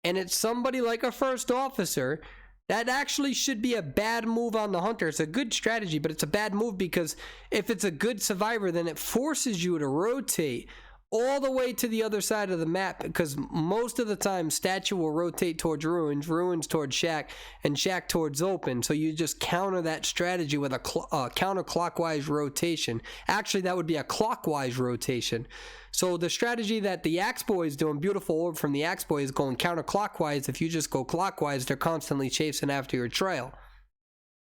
and it's somebody like a first officer, that actually should be a bad move on the hunter. It's a good strategy, but it's a bad move because if it's a good survivor, then it forces you to rotate all the way to the other side of the map, because most of the time statue will rotate towards ruins, ruins towards shack, and shack towards open. So you just counter that strategy with a counterclockwise rotation. Actually, that would be a clockwise rotation. So the strategy that the Axe Boy is doing, beautiful orb from the Axe Boy, is going counterclockwise. If you just go clockwise, they're constantly chasing after your trail.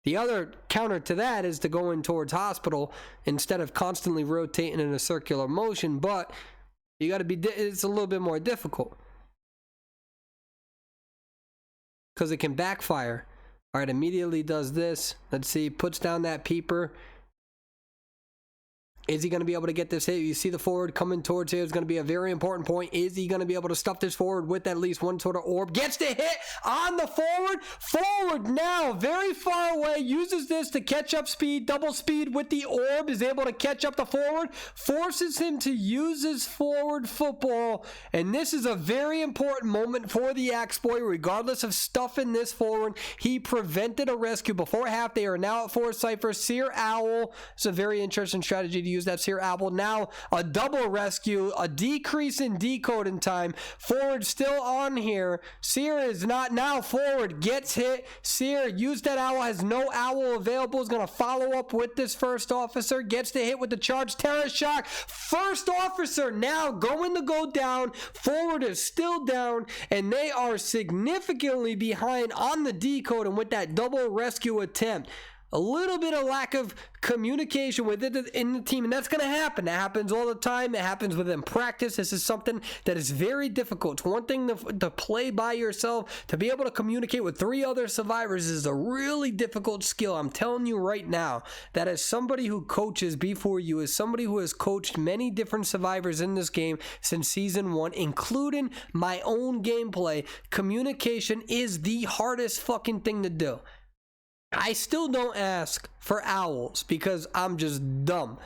The other counter to that is to go in towards hospital instead of constantly rotating in a circular motion, but you got to be, it's a little bit more difficult because it can backfire. All right, immediately does this. Let's see, puts down that peeper. Is he going to be able to get this hit? You see the forward coming towards here. It's going to be a very important point. Is he going to be able to stuff this forward with at least one sort of orb? Gets the hit on the forward. Forward now, very far away. Uses this to catch up speed. Double speed with the orb. Is able to catch up the forward. Forces him to use his forward football. And this is a very important moment for the Axe Boy. Regardless of stuffing this forward, he prevented a rescue before half. They are now at 4 cipher. Seer Owl. It's a very interesting strategy to use that Seer Owl. Now a double rescue, a decrease in decoding time. Forward still on here. Seer is not now. Forward gets hit. Seer used that owl, has no owl available, is going to follow up with this first officer. Gets the hit with the charge. Terror shock. First officer now going to go down. Forward is still down, and they are significantly behind on the decoding with that double rescue attempt. A little bit of lack of communication with it in the team, and that's going to happen. That happens all the time. It happens within practice. This is something that is very difficult. It's one thing to play by yourself. To be able to communicate with 3 other survivors is a really difficult skill. I'm telling you right now that as somebody who coaches before you, as somebody who has coached many different survivors in this game since season 1, including my own gameplay, communication is the hardest fucking thing to do. I still don't ask for owls because I'm just dumb.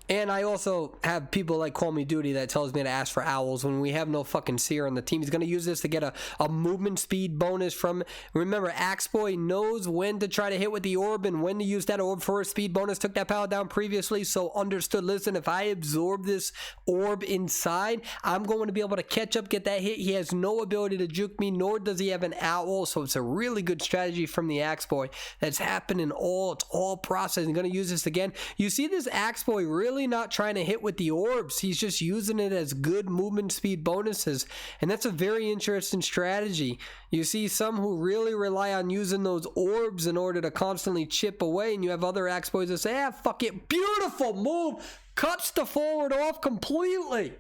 And I also have people like Call Me Duty that tells me to ask for owls when we have no fucking seer on the team. He's going to use this to get a movement speed bonus from... Remember, Axe Boy knows when to try to hit with the orb and when to use that orb for a speed bonus. Took that power down previously, so understood. Listen, if I absorb this orb inside, I'm going to be able to catch up, get that hit. He has no ability to juke me, nor does he have an owl, so it's a really good strategy from the Axe Boy that's happening it's all process. I'm going to use this again. You see this Axe Boy really not trying to hit with the orbs. He's just using it as good movement speed bonuses, and that's a very interesting strategy. You see some who really rely on using those orbs in order to constantly chip away, and you have other Axe Boys that say, fuck it. Beautiful move. Cuts the forward off completely.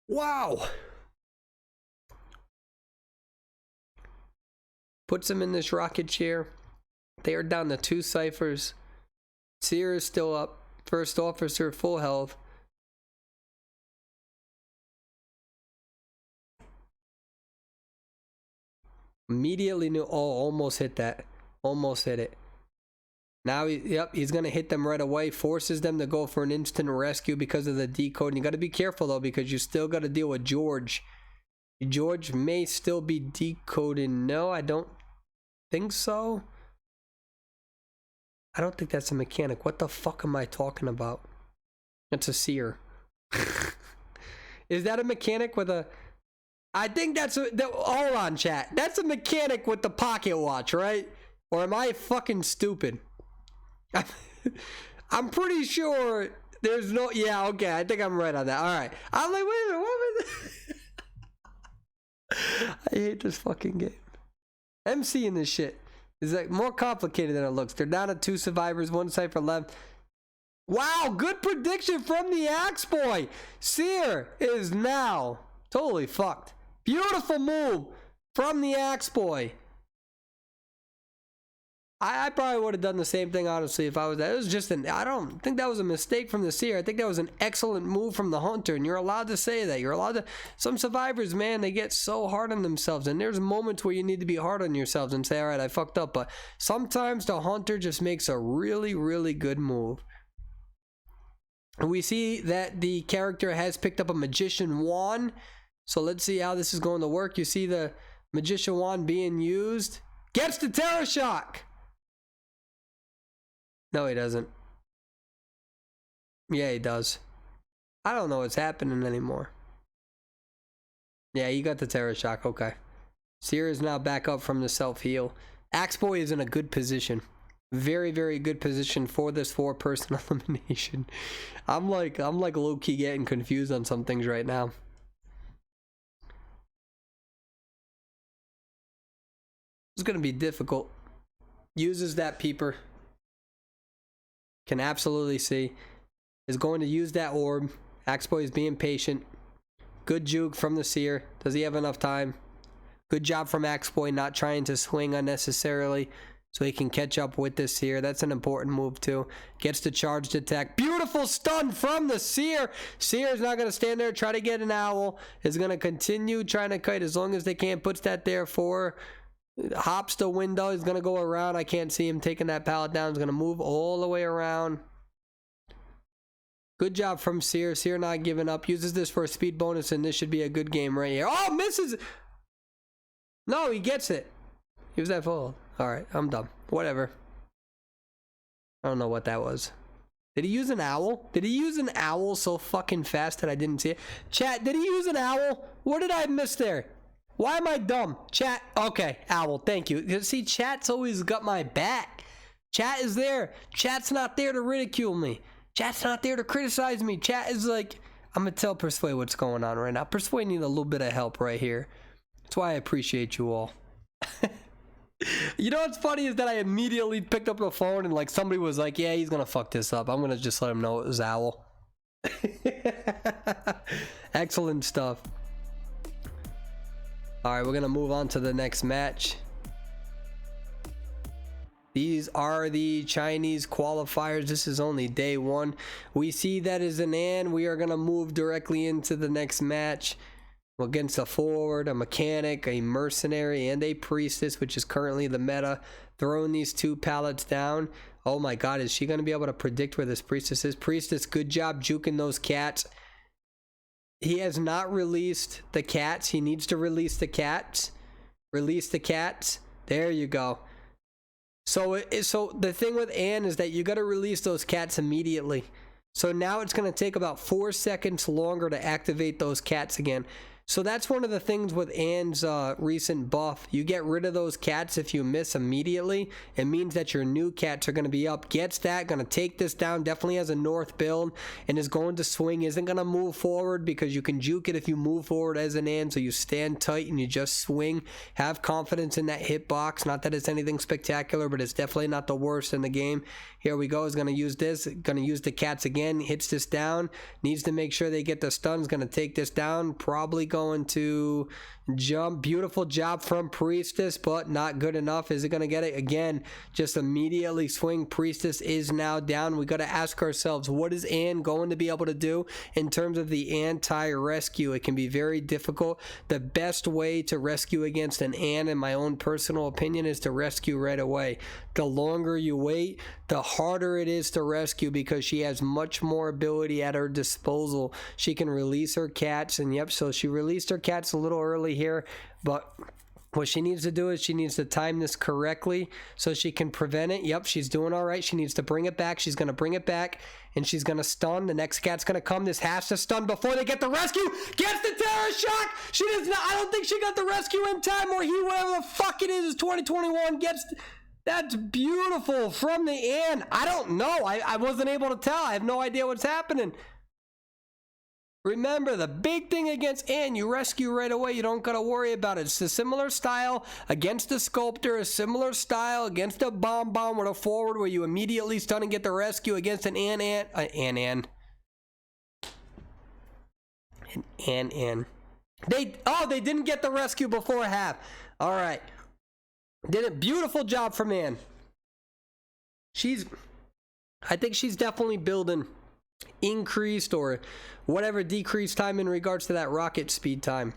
Wow. Puts him in this rocket chair. They are down to 2 ciphers. Seer is still up. First officer, full health. Immediately knew. Oh, almost hit that. Almost hit it. Now, he's going to hit them right away, forces them to go for an instant rescue because of the decoding. You got to be careful, though, because you still got to deal with George. George may still be decoding. No, I don't think so. I don't think that's a mechanic. What the fuck am I talking about? That's a seer. Is that a mechanic with a... I think that's a... Hold on, chat. That's a mechanic with the pocket watch, right? Or am I fucking stupid? I'm pretty sure there's no... Yeah, okay. I think I'm right on that. All right. I'm like, wait a minute. What was it? I hate this fucking game. MCing this shit is like more complicated than it looks. They're down to 2 survivors, 1 cipher left. Wow, good prediction from the Axe Boy. Seer is now totally fucked. Beautiful move from the Axe Boy. I probably would have done the same thing, honestly, if I was that. It was just I don't think that was a mistake from the Seer. I think that was an excellent move from the Hunter, and you're allowed to say that. You're allowed to... Some survivors, man, they get so hard on themselves, and there's moments where you need to be hard on yourselves and say, all right, I fucked up, but sometimes the Hunter just makes a really, really good move. And we see that the character has picked up a Magician Wand, so let's see how this is going to work. You see the Magician Wand being used. Gets the Terror Shock! No, he doesn't. Yeah, he does. I don't know what's happening anymore. Yeah, you got the Terror Shock. Okay. Seer is now back up from the self-heal. Axe Boy is in a good position. Very, very good position for this 4-person elimination. I'm like low-key getting confused on some things right now. It's gonna be difficult. Uses that peeper. Can absolutely see. Is going to use that orb. Axe Boy is being patient. Good juke from the Seer. Does he have enough time? Good job from Axe Boy not trying to swing unnecessarily so he can catch up with this Seer. That's an important move too. Gets the charged attack. Beautiful stun from the Seer. Seer is not going to stand there, try to get an owl. Is going to continue trying to kite as long as they can. Puts that there for... Hops the window. He's going to go around. I can't see him taking that pallet down. He's going to move all the way around. Good job from Seer. Seer not giving up. Uses this for a speed bonus, and this should be a good game right here. Oh, misses! No, he gets it. He was that full. Alright, I'm done. Whatever. I don't know what that was. Did he use an owl? Did he use an owl so fucking fast that I didn't see it? Chat, did he use an owl? What did I miss there? Why am I dumb? Chat. Okay, owl. Thank you. See, chat's always got my back. Chat is there. Chat's not there to ridicule me. Chat's not there to criticize me. Chat is like, I'm going to tell Persway what's going on right now. Persway needs a little bit of help right here. That's why I appreciate you all. You know what's funny is that I immediately picked up the phone and like somebody was like, yeah, he's going to fuck this up. I'm going to just let him know it was owl. Excellent stuff. Alright, we're going to move on to the next match. These are the Chinese qualifiers. This is only day 1. We see that as an and. We are going to move directly into the next match against a forward, a mechanic, a mercenary, and a priestess, which is currently the meta. Throwing these 2 pallets down. Oh my god, is she going to be able to predict where this priestess is? Priestess, good job juking those cats. He has not released the cats. He needs to release the cats. Release the cats. There you go. So the thing with Anne is that you got to release those cats immediately. So now it's going to take about 4 seconds longer to activate those cats again. So that's one of the things with Anne's recent buff. You get rid of those cats if you miss immediately. It means that your new cats are going to be up. Gets that, going to take this down. Definitely has a north build and is going to swing. Isn't going to move forward because you can juke it if you move forward as an Anne. So you stand tight and you just swing. Have confidence in that hitbox. Not that it's anything spectacular, but it's definitely not the worst in the game. Here we go. Is going to use this. Going to use the cats again. Hits this down. Needs to make sure they get the stuns. Going to take this down. Probably going to Jump. Beautiful job from Priestess, but not good enough. Is it going to get it? Again, just immediately swing. Priestess is now down. We got to ask ourselves, what is Anne going to be able to do in terms of the anti-rescue? It can be very difficult. The best way to rescue against an Anne, in my own personal opinion, is to rescue right away. The longer you wait, the harder it is to rescue, because she has much more ability at her disposal. She can release her cats, and yep, so she released her cats a little early here, but what she needs to do is she needs to time this correctly so she can prevent it. Yep, she's doing all right. She needs to bring it back. She's going to bring it back, and she's going to stun. The next cat's going to come. This has to stun before they get the rescue. Gets the terror shock. She does not. I don't think she got the rescue in time, or he, whatever the fuck it is 2021 gets. That's beautiful from the Anne. I don't know. I wasn't able to tell. I have no idea what's happening. Remember, the big thing against Anne, you rescue right away. You don't got to worry about it. It's a similar style against the Sculptor, a similar style against a Bomb with a forward where you immediately stun and get the rescue against an Anne. They didn't get the rescue before half. All right. Did a beautiful job from Anne. I think she's definitely building increased or whatever decreased time in regards to that rocket speed time.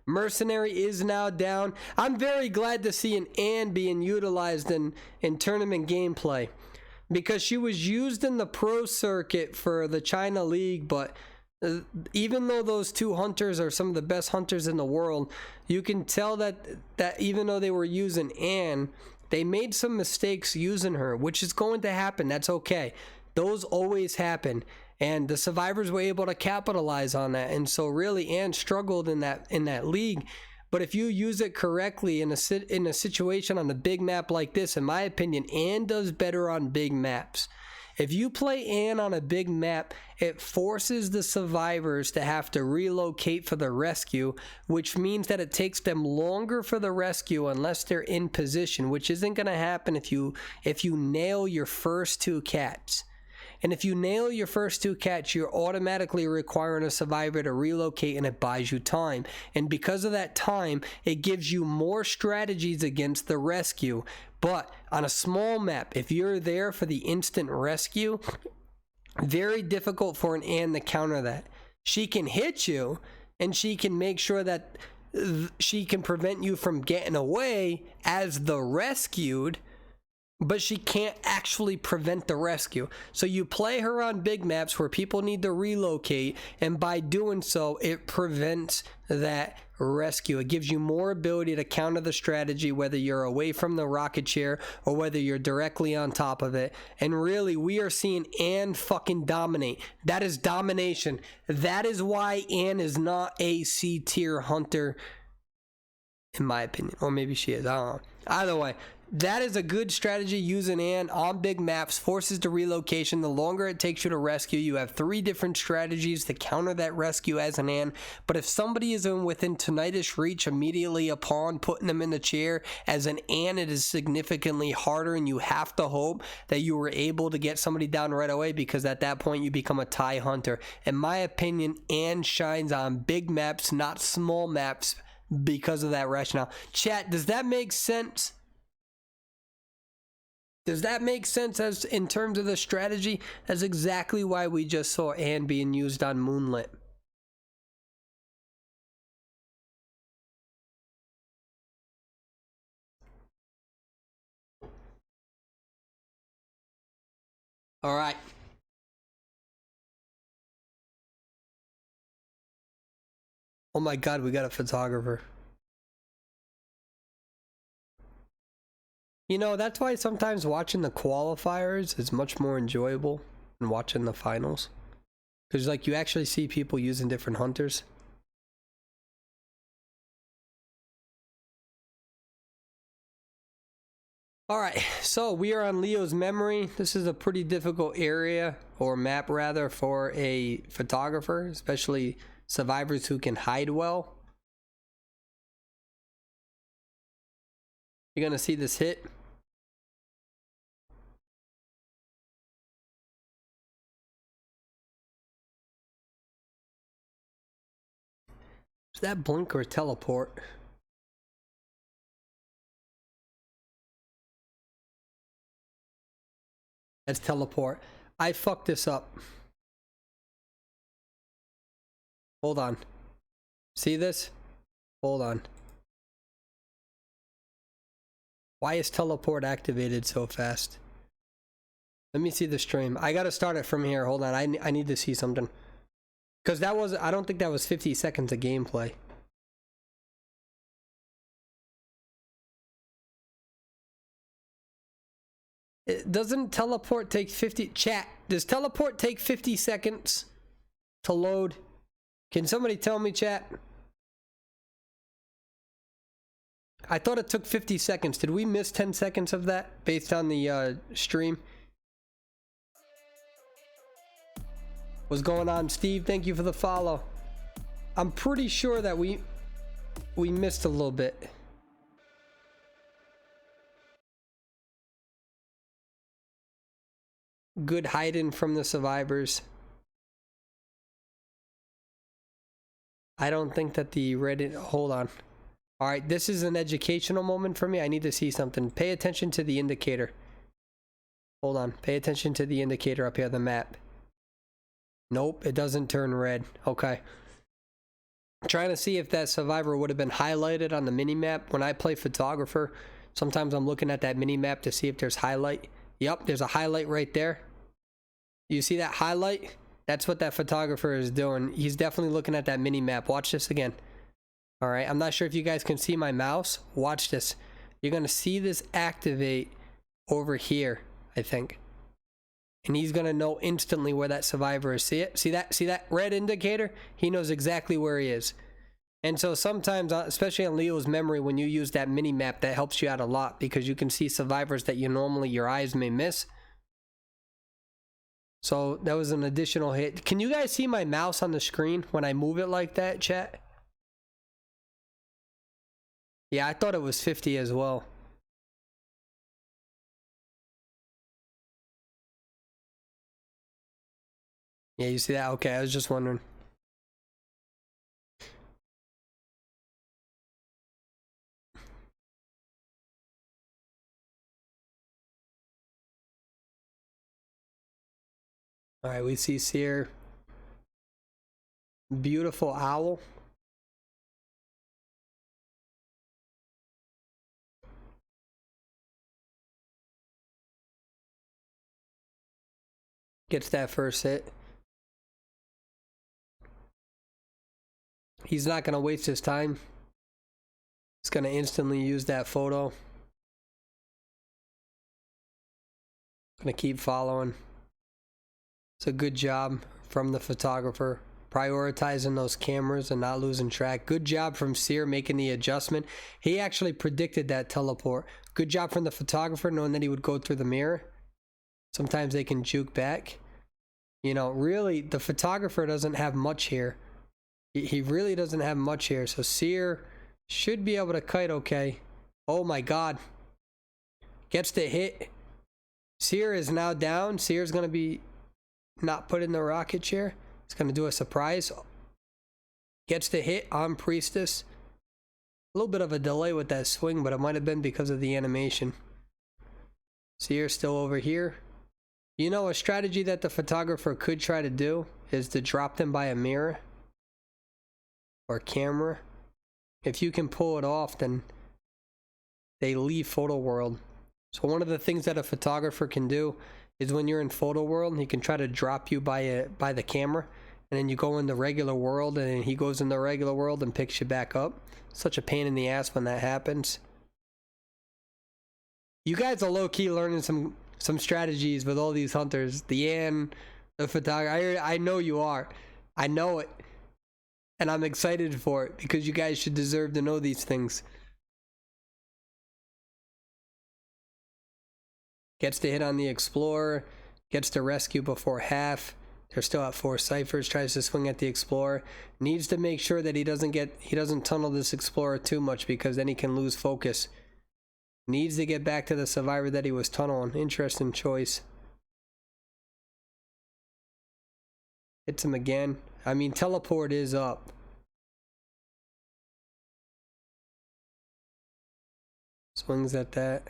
Mercenary is now down. I'm very glad to see an Anne being utilized in tournament gameplay, because she was used in the pro circuit for the China League, but even though those two hunters are some of the best hunters in the world, you can tell that even though they were using Anne, they made some mistakes using her, which is going to happen. That's okay. Those always happen, and the survivors were able to capitalize on that. And so really Anne struggled in that league. But if you use it correctly in a situation on a big map like this, in my opinion, Anne does better on big maps. If you play Anne on a big map, it forces the survivors to have to relocate for the rescue, which means that it takes them longer for the rescue unless they're in position, which isn't going to happen if you nail your first two cats. And if you nail your first two cats, you're automatically requiring a survivor to relocate, and it buys you time. And because of that time, it gives you more strategies against the rescue. But on a small map, if you're there for the instant rescue, very difficult for an Anne to counter that. She can hit you, and she can make sure that she can prevent you from getting away as the rescued, but she can't actually prevent the rescue. So you play her on big maps where people need to relocate, and by doing so, it prevents that rescue. It gives you more ability to counter the strategy, whether you're away from the rocket chair or whether you're directly on top of it. And really, we are seeing Anne fucking dominate. That is domination. That is why Anne is not a C tier hunter, in my opinion. Or maybe she is. I don't know. Either way, that is a good strategy. Using Anne on big maps forces the relocation. The longer it takes you to rescue, you have 3 different strategies to counter that rescue as an Anne. But if somebody is within tinnitus reach immediately upon putting them in the chair as an Anne, it is significantly harder, and you have to hope that you were able to get somebody down right away, because at that point you become a tie hunter. In my opinion, Anne shines on big maps, not small maps, because of that rationale. Chat, does that make sense? Does that make sense as in terms of the strategy? That's exactly why we just saw Anne being used on Moonlit. All right. Oh my God, we got a photographer. You know, that's why sometimes watching the qualifiers is much more enjoyable than watching the finals. Because, like, you actually see people using different hunters. Alright, so we are on Leo's memory. This is a pretty difficult area, or map rather, for a photographer, especially survivors who can hide well. You're gonna see this hit. Is that blink or teleport? That's teleport. I fucked this up. Hold on. See this? Hold on. Why is teleport activated so fast? Let me see the stream. I gotta start it from here. Hold on. I need to see something. Because that was... I don't think that was 50 seconds of gameplay. It doesn't teleport take 50... Chat, does teleport take 50 seconds to load? Can somebody tell me, chat? I thought it took 50 seconds. Did we miss 10 seconds of that based on the stream? What's going on, Steve? Thank you for the follow. I'm pretty sure that we missed a little bit. Good hiding from the survivors. I don't think that the Reddit... Hold on. All right, this is an educational moment for me. I need to see something. Pay attention to the indicator. Hold on. Pay attention to the indicator up here on the map. Nope, it doesn't turn red. Okay. I'm trying to see if that survivor would have been highlighted on the mini-map. When I play photographer, sometimes I'm looking at that mini-map to see if there's highlight. Yep, there's a highlight right there. You see that highlight? That's what that photographer is doing. He's definitely looking at that mini-map. Watch this again. All right, I'm not sure if you guys can see my mouse. Watch this. You're going to see this activate over here, I think. And he's going to know instantly where that survivor is. See it? See that red indicator? He knows exactly where he is. And so sometimes, especially on Leo's memory, when you use that mini-map, that helps you out a lot because you can see survivors that your eyes may miss. So that was an additional hit. Can you guys see my mouse on the screen when I move it like that, chat? Yeah, I thought it was 50 as well. Yeah, you see that? Okay, I was just wondering. All right, we see Seer. Beautiful owl. Gets that first hit. He's not going to waste his time. He's going to instantly use that photo. Going to keep following. It's a good job from the photographer. Prioritizing those cameras and not losing track. Good job from Seer making the adjustment. He actually predicted that teleport. Good job from the photographer knowing that he would go through the mirror. Sometimes they can juke back. You know, really, the photographer doesn't have much here. He really doesn't have much here. So Seer should be able to kite okay. Oh my god. Gets the hit. Seer is now down. Seer's going to be not put in the rocket chair. It's going to do a surprise. Gets the hit on Priestess. A little bit of a delay with that swing, but it might have been because of the animation. Seer's still over here. You know, a strategy that the photographer could try to do is to drop them by a mirror or camera. If you can pull it off, then they leave photo world. So one of the things that a photographer can do is when you're in photo world, he can try to drop you by the camera, and then you go in the regular world, and then he goes in the regular world and picks you back up. Such a pain in the ass when that happens. You guys are low-key learning some strategies with all these hunters. The Yan, the photographer. I know you are. I know it. And I'm excited for it because you guys should deserve to know these things. Gets to hit on the Explorer. Gets to rescue before half. They're still at 4 ciphers. Tries to swing at the Explorer. Needs to make sure that he doesn't tunnel this Explorer too much because then he can lose focus. Needs to get back to the survivor that he was tunneling. Interesting choice. Hits him again. I mean, teleport is up. swings at that.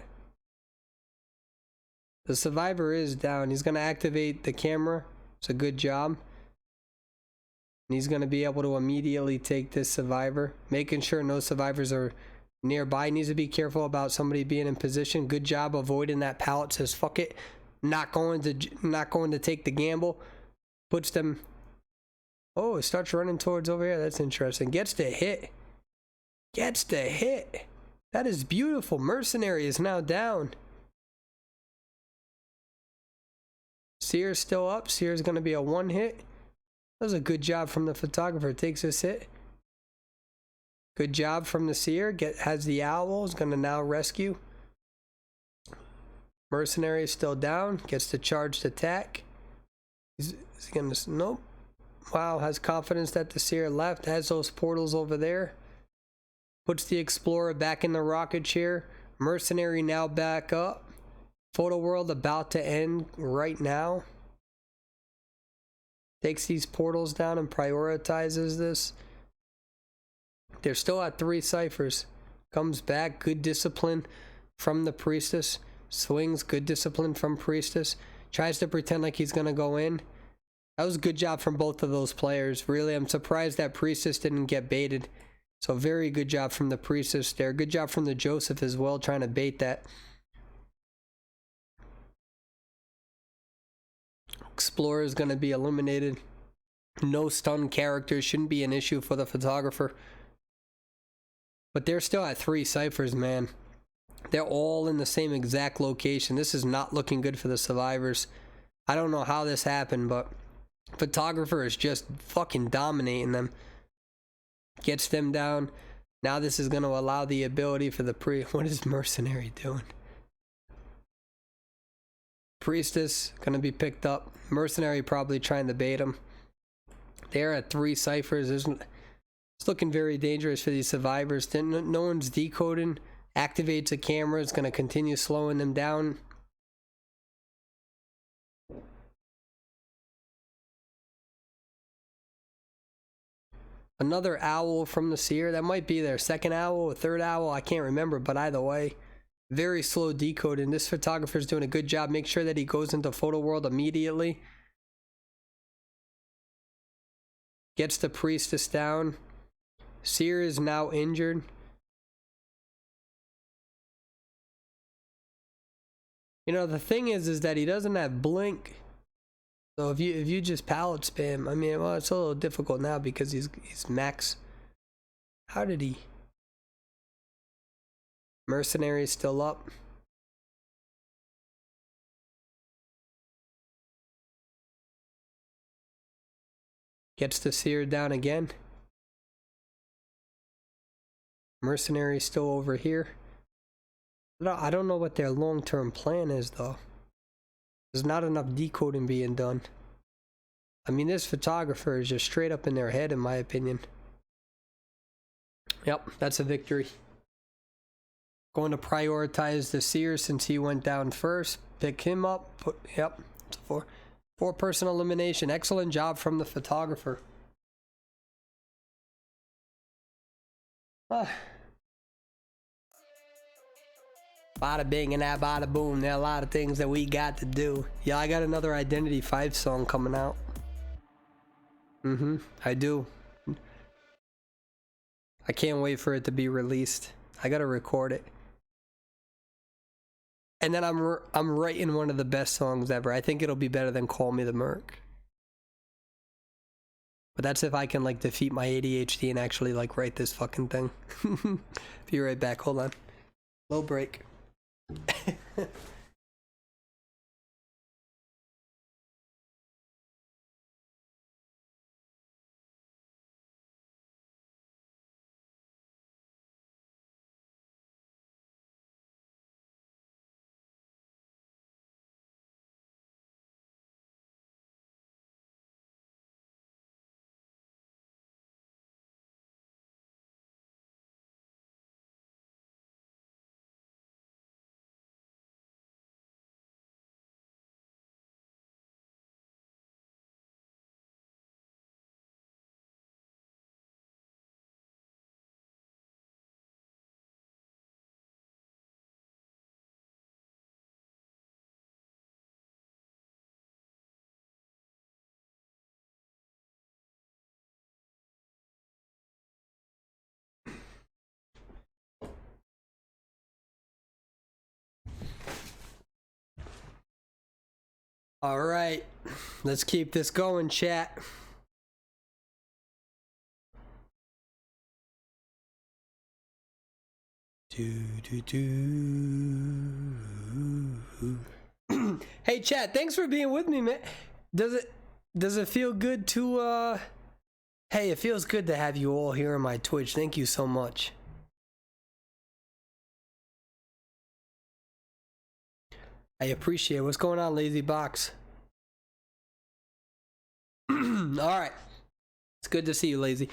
The survivor is down. He's going to activate the camera. It's a good job. And he's going to be able to immediately take this survivor, making sure no survivors are nearby. Needs to be careful about somebody being in position. Good job avoiding that pallet. Says fuck it, not going to take the gamble. Puts them. Oh, it starts running towards over here. That's interesting. Gets the hit. Gets the hit. That is beautiful. Mercenary is now down. Seer's still up. Seer's going to be a one hit. That was a good job from the photographer. Takes this hit. Good job from the Seer. Has the owl. Is going to now rescue. Mercenary is still down. Gets the charged attack. He's going to... Nope. Wow. Has confidence that the Seer left. Has those portals over there. Puts the Explorer back in the rocket chair. Mercenary now back up. Photo world about to end right now. Takes these portals down and prioritizes this. They're still at 3 ciphers. Comes back. Good discipline from the Priestess. Swings. Good discipline from Priestess. Tries to pretend like he's going to go in. That was a good job from both of those players. Really, I'm surprised that Priestess didn't get baited. So very good job from the Priestess there. Good job from the Joseph as well, trying to bait that. Explorer is going to be eliminated. No stun characters. Shouldn't be an issue for the photographer. But they're still at 3 ciphers, man. They're all in the same exact location. This is not looking good for the survivors. I don't know how this happened, but photographer is just fucking dominating them. Gets them down. Now this is going to allow the ability for the What is Mercenary doing? Priestess going to be picked up. Mercenary probably trying to bait him. They're at 3 ciphers. It's looking very dangerous for these survivors. No one's decoding. Activates a camera. It's going to continue slowing them down. Another owl from the Seer. That might be their second owl or third owl. I can't remember, but either way. Very slow decoding. This photographer's doing a good job. Make sure that he goes into photo world immediately. Gets the Priestess down. Seer is now injured. You know, the thing is that he doesn't have blink. So if you just pallet spam, I mean, well, it's a little difficult now because he's max. How did he? Mercenary is still up. Gets the Seer down again. Mercenary is still over here. I don't know what their long-term plan is, though. There's not enough decoding being done. I mean, this photographer is just straight up in their head, in my opinion. Yep, that's a victory. Going to prioritize the Seer since he went down first. Pick him up. Yep, it's a 4-person elimination. Excellent job from the photographer. Bada bing and that bada boom. There are a lot of things that we got to do. Yeah, I got another Identity V song coming out. I do. I can't wait for it to be released. I gotta record it. And then I'm writing one of the best songs ever. I think it'll be better than Call Me the Merc. But that's if I can like defeat my ADHD and actually like write this fucking thing. Be right back. Hold on. Low break. All right, let's keep this going, chat. Hey, chat, thanks for being with me, man. Does it feel good to hey, it feels good to have you all here on my Twitch. Thank you so much. I appreciate it. What's going on, Lazy Box? All right. It's good to see you, Lazy.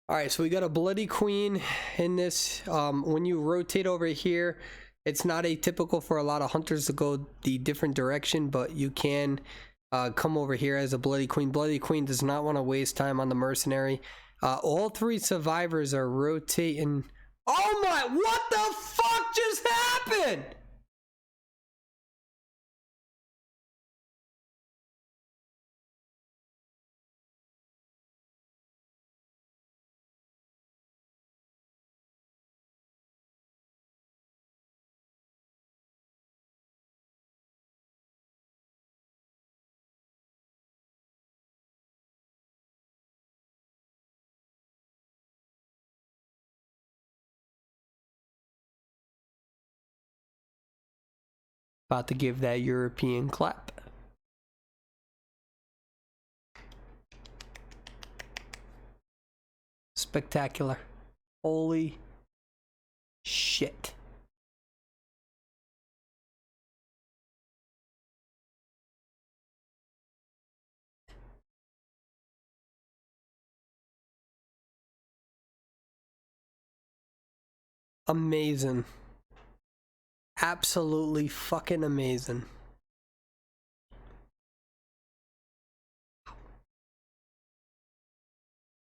All right, so we got a Bloody Queen in this. When you rotate over here, it's not atypical for a lot of hunters to go the different direction, but you can come over here as a Bloody Queen. Bloody Queen does not want to waste time on the mercenary. All three survivors are rotating. Oh my, what the fuck just happened? About to give that European clap. Spectacular. Holy shit. Amazing. Absolutely fucking amazing.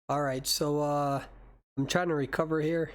All right, so I'm trying to recover here.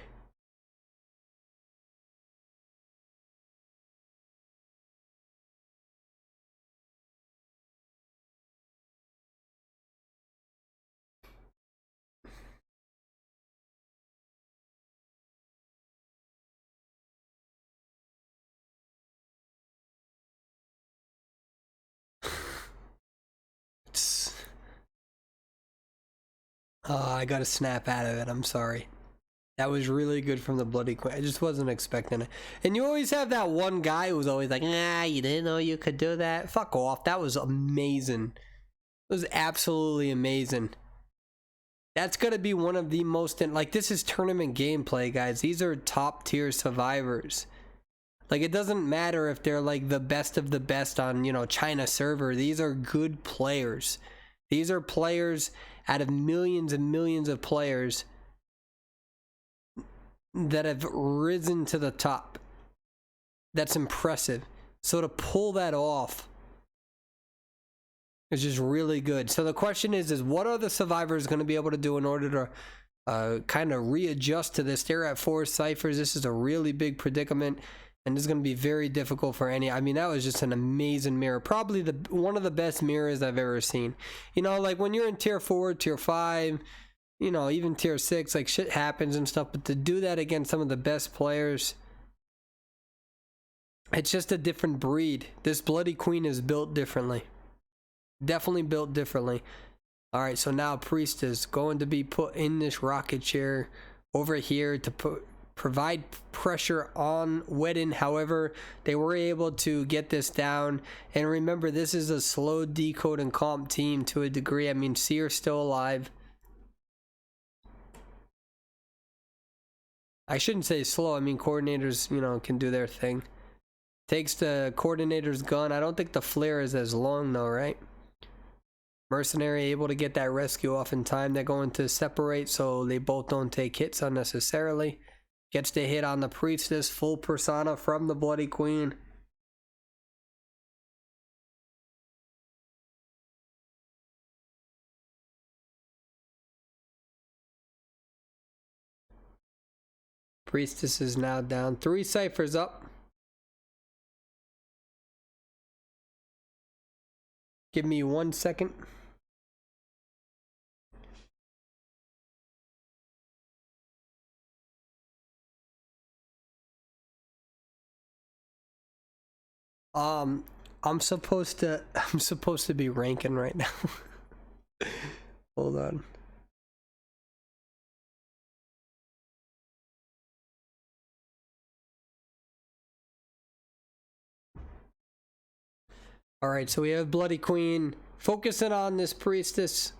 I got to snap out of it. I'm sorry. That was really good from the Bloody Queen. I just wasn't expecting it. And you always have that one guy who's always like, nah, you didn't know you could do that. Fuck off. That was amazing. It was absolutely amazing. That's going to be one of the most, like, this is tournament gameplay, guys. These are top tier survivors. Like, it doesn't matter if they're like the best of the best on, you know, China server. These are good players. These are players out of millions and millions of players that have risen to the top. That's impressive. So to pull that off is just really good. So the question is what are the survivors going to be able to do in order to kind of readjust to this? They're at 4 ciphers. This is a really big predicament, and it's going to be very difficult for any. I mean, that was just an amazing mirror. Probably one of the best mirrors I've ever seen. You know, like when you're in tier 4, tier 5, you know, even tier 6, like shit happens and stuff, but to do that against some of the best players, it's just a different breed. This Bloody Queen is built differently. Definitely built differently. All right, so now Priest is going to be put in this rocket chair over here to provide pressure on Wedden. However, they were able to get this down. And remember, this is a slow decode and comp team to a degree. I mean, Seer's still alive. I shouldn't say slow. I mean, coordinators, you know, can do their thing. Takes the coordinator's gun. I don't think the flare is as long though, right? Mercenary able to get that rescue off in time. They're going to separate so they both don't take hits unnecessarily. Gets the hit on the priestess. Full persona from the Bloody Queen. Priestess is now down. 3 ciphers up. Give me 1 second. I'm supposed to be ranking right now. Hold on. Alright, so we have Bloody Queen focusing on this priestess.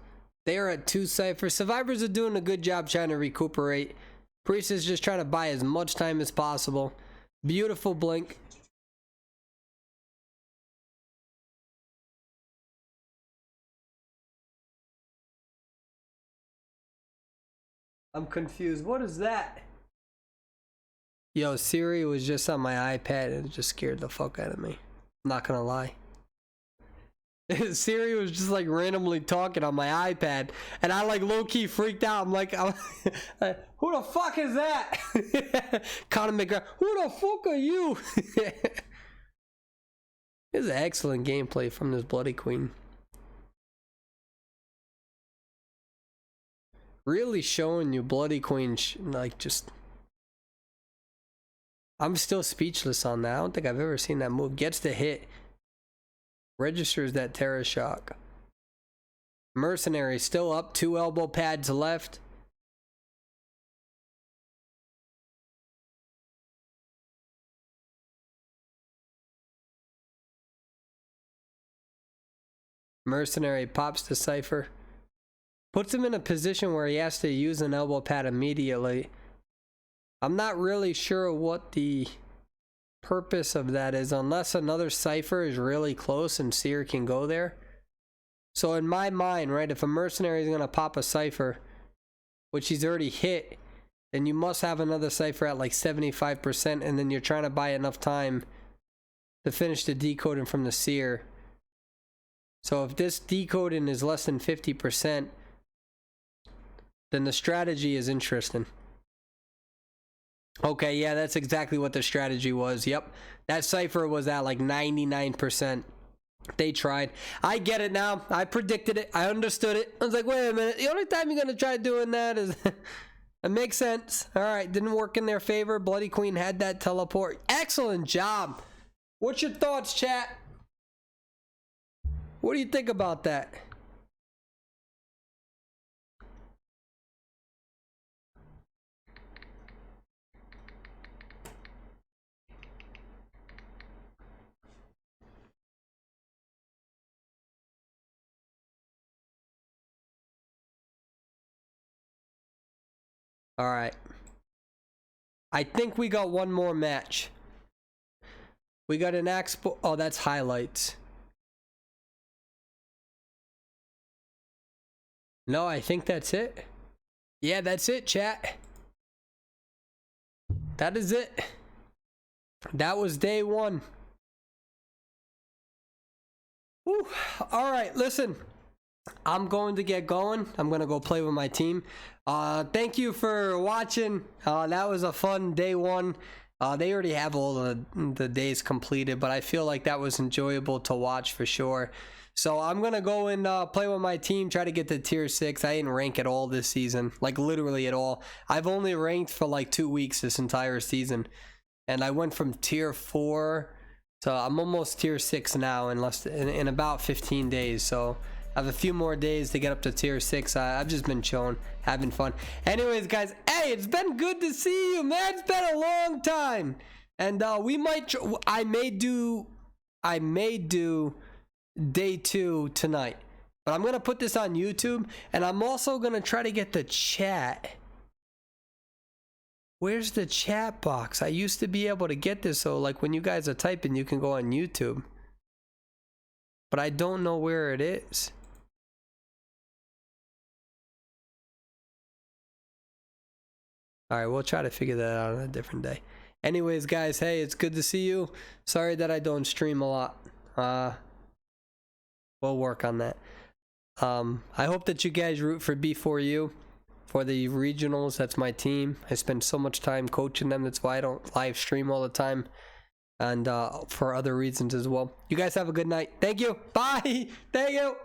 They are at 2 ciphers. Survivors are doing a good job trying to recuperate. Priestess just trying to buy as much time as possible. Beautiful blink. I'm confused. What is that? Yo, Siri was just on my iPad and it just scared the fuck out of me. I'm not gonna lie. Siri was just like randomly talking on my iPad and I like low-key freaked out. I'm like, who the fuck is that? Conor McGregor, who the fuck are you? This is excellent gameplay from this Bloody Queen. Really showing you Bloody Queen, like just... I'm still speechless on that. I don't think I've ever seen that move. Gets the hit. Registers that Terror Shock. Mercenary still up. 2 elbow pads left. Mercenary pops the cipher. Puts him in a position where he has to use an elbow pad immediately. I'm not really sure what the purpose of that is, unless another cipher is really close and Seer can go there. So in my mind, right, if a mercenary is going to pop a cipher, which he's already hit, then you must have another cipher at like 75%, and then you're trying to buy enough time to finish the decoding from the Seer. So if this decoding is less than 50%, then the strategy is interesting. Okay, yeah, that's exactly what the strategy was. Yep, that cipher was at like 99%. They tried. I get it now. I predicted it. I understood it. I was like, wait a minute. The only time you're going to try doing that is... It makes sense. All right, didn't work in their favor. Bloody Queen had that teleport. Excellent job. What's your thoughts, chat? What do you think about that? All right. I think we got one more match. We got an expo. Oh, that's highlights. No, I think that's it. Yeah, that's it, chat. That is it. That was day 1. Whew. All right, listen. I'm going to get going. I'm going to go play with my team. Thank you for watching. That was a fun day 1. They already have all the days completed, but I feel like that was enjoyable to watch for sure. So I'm going to go and play with my team, try to get to tier 6. I didn't rank at all this season, like literally at all. I've only ranked for like 2 weeks this entire season. And I went from tier 4 to I'm almost tier 6 now in about 15 days. So I have a few more days to get up to tier 6. I've just been chilling, having fun. Anyways, guys, hey, it's been good to see you, man. It's been a long time. And I may do day 2 tonight. But I'm going to put this on YouTube. And I'm also going to try to get the chat. Where's the chat box? I used to be able to get this, so like when you guys are typing, you can go on YouTube. But I don't know where it is. Alright, we'll try to figure that out on a different day. Anyways, guys, hey, it's good to see you. Sorry that I don't stream a lot. We'll work on that. I hope that you guys root for B4U for the regionals. That's my team. I spend so much time coaching them. That's why I don't live stream all the time. And for other reasons as well. You guys have a good night. Thank you. Bye. Thank you.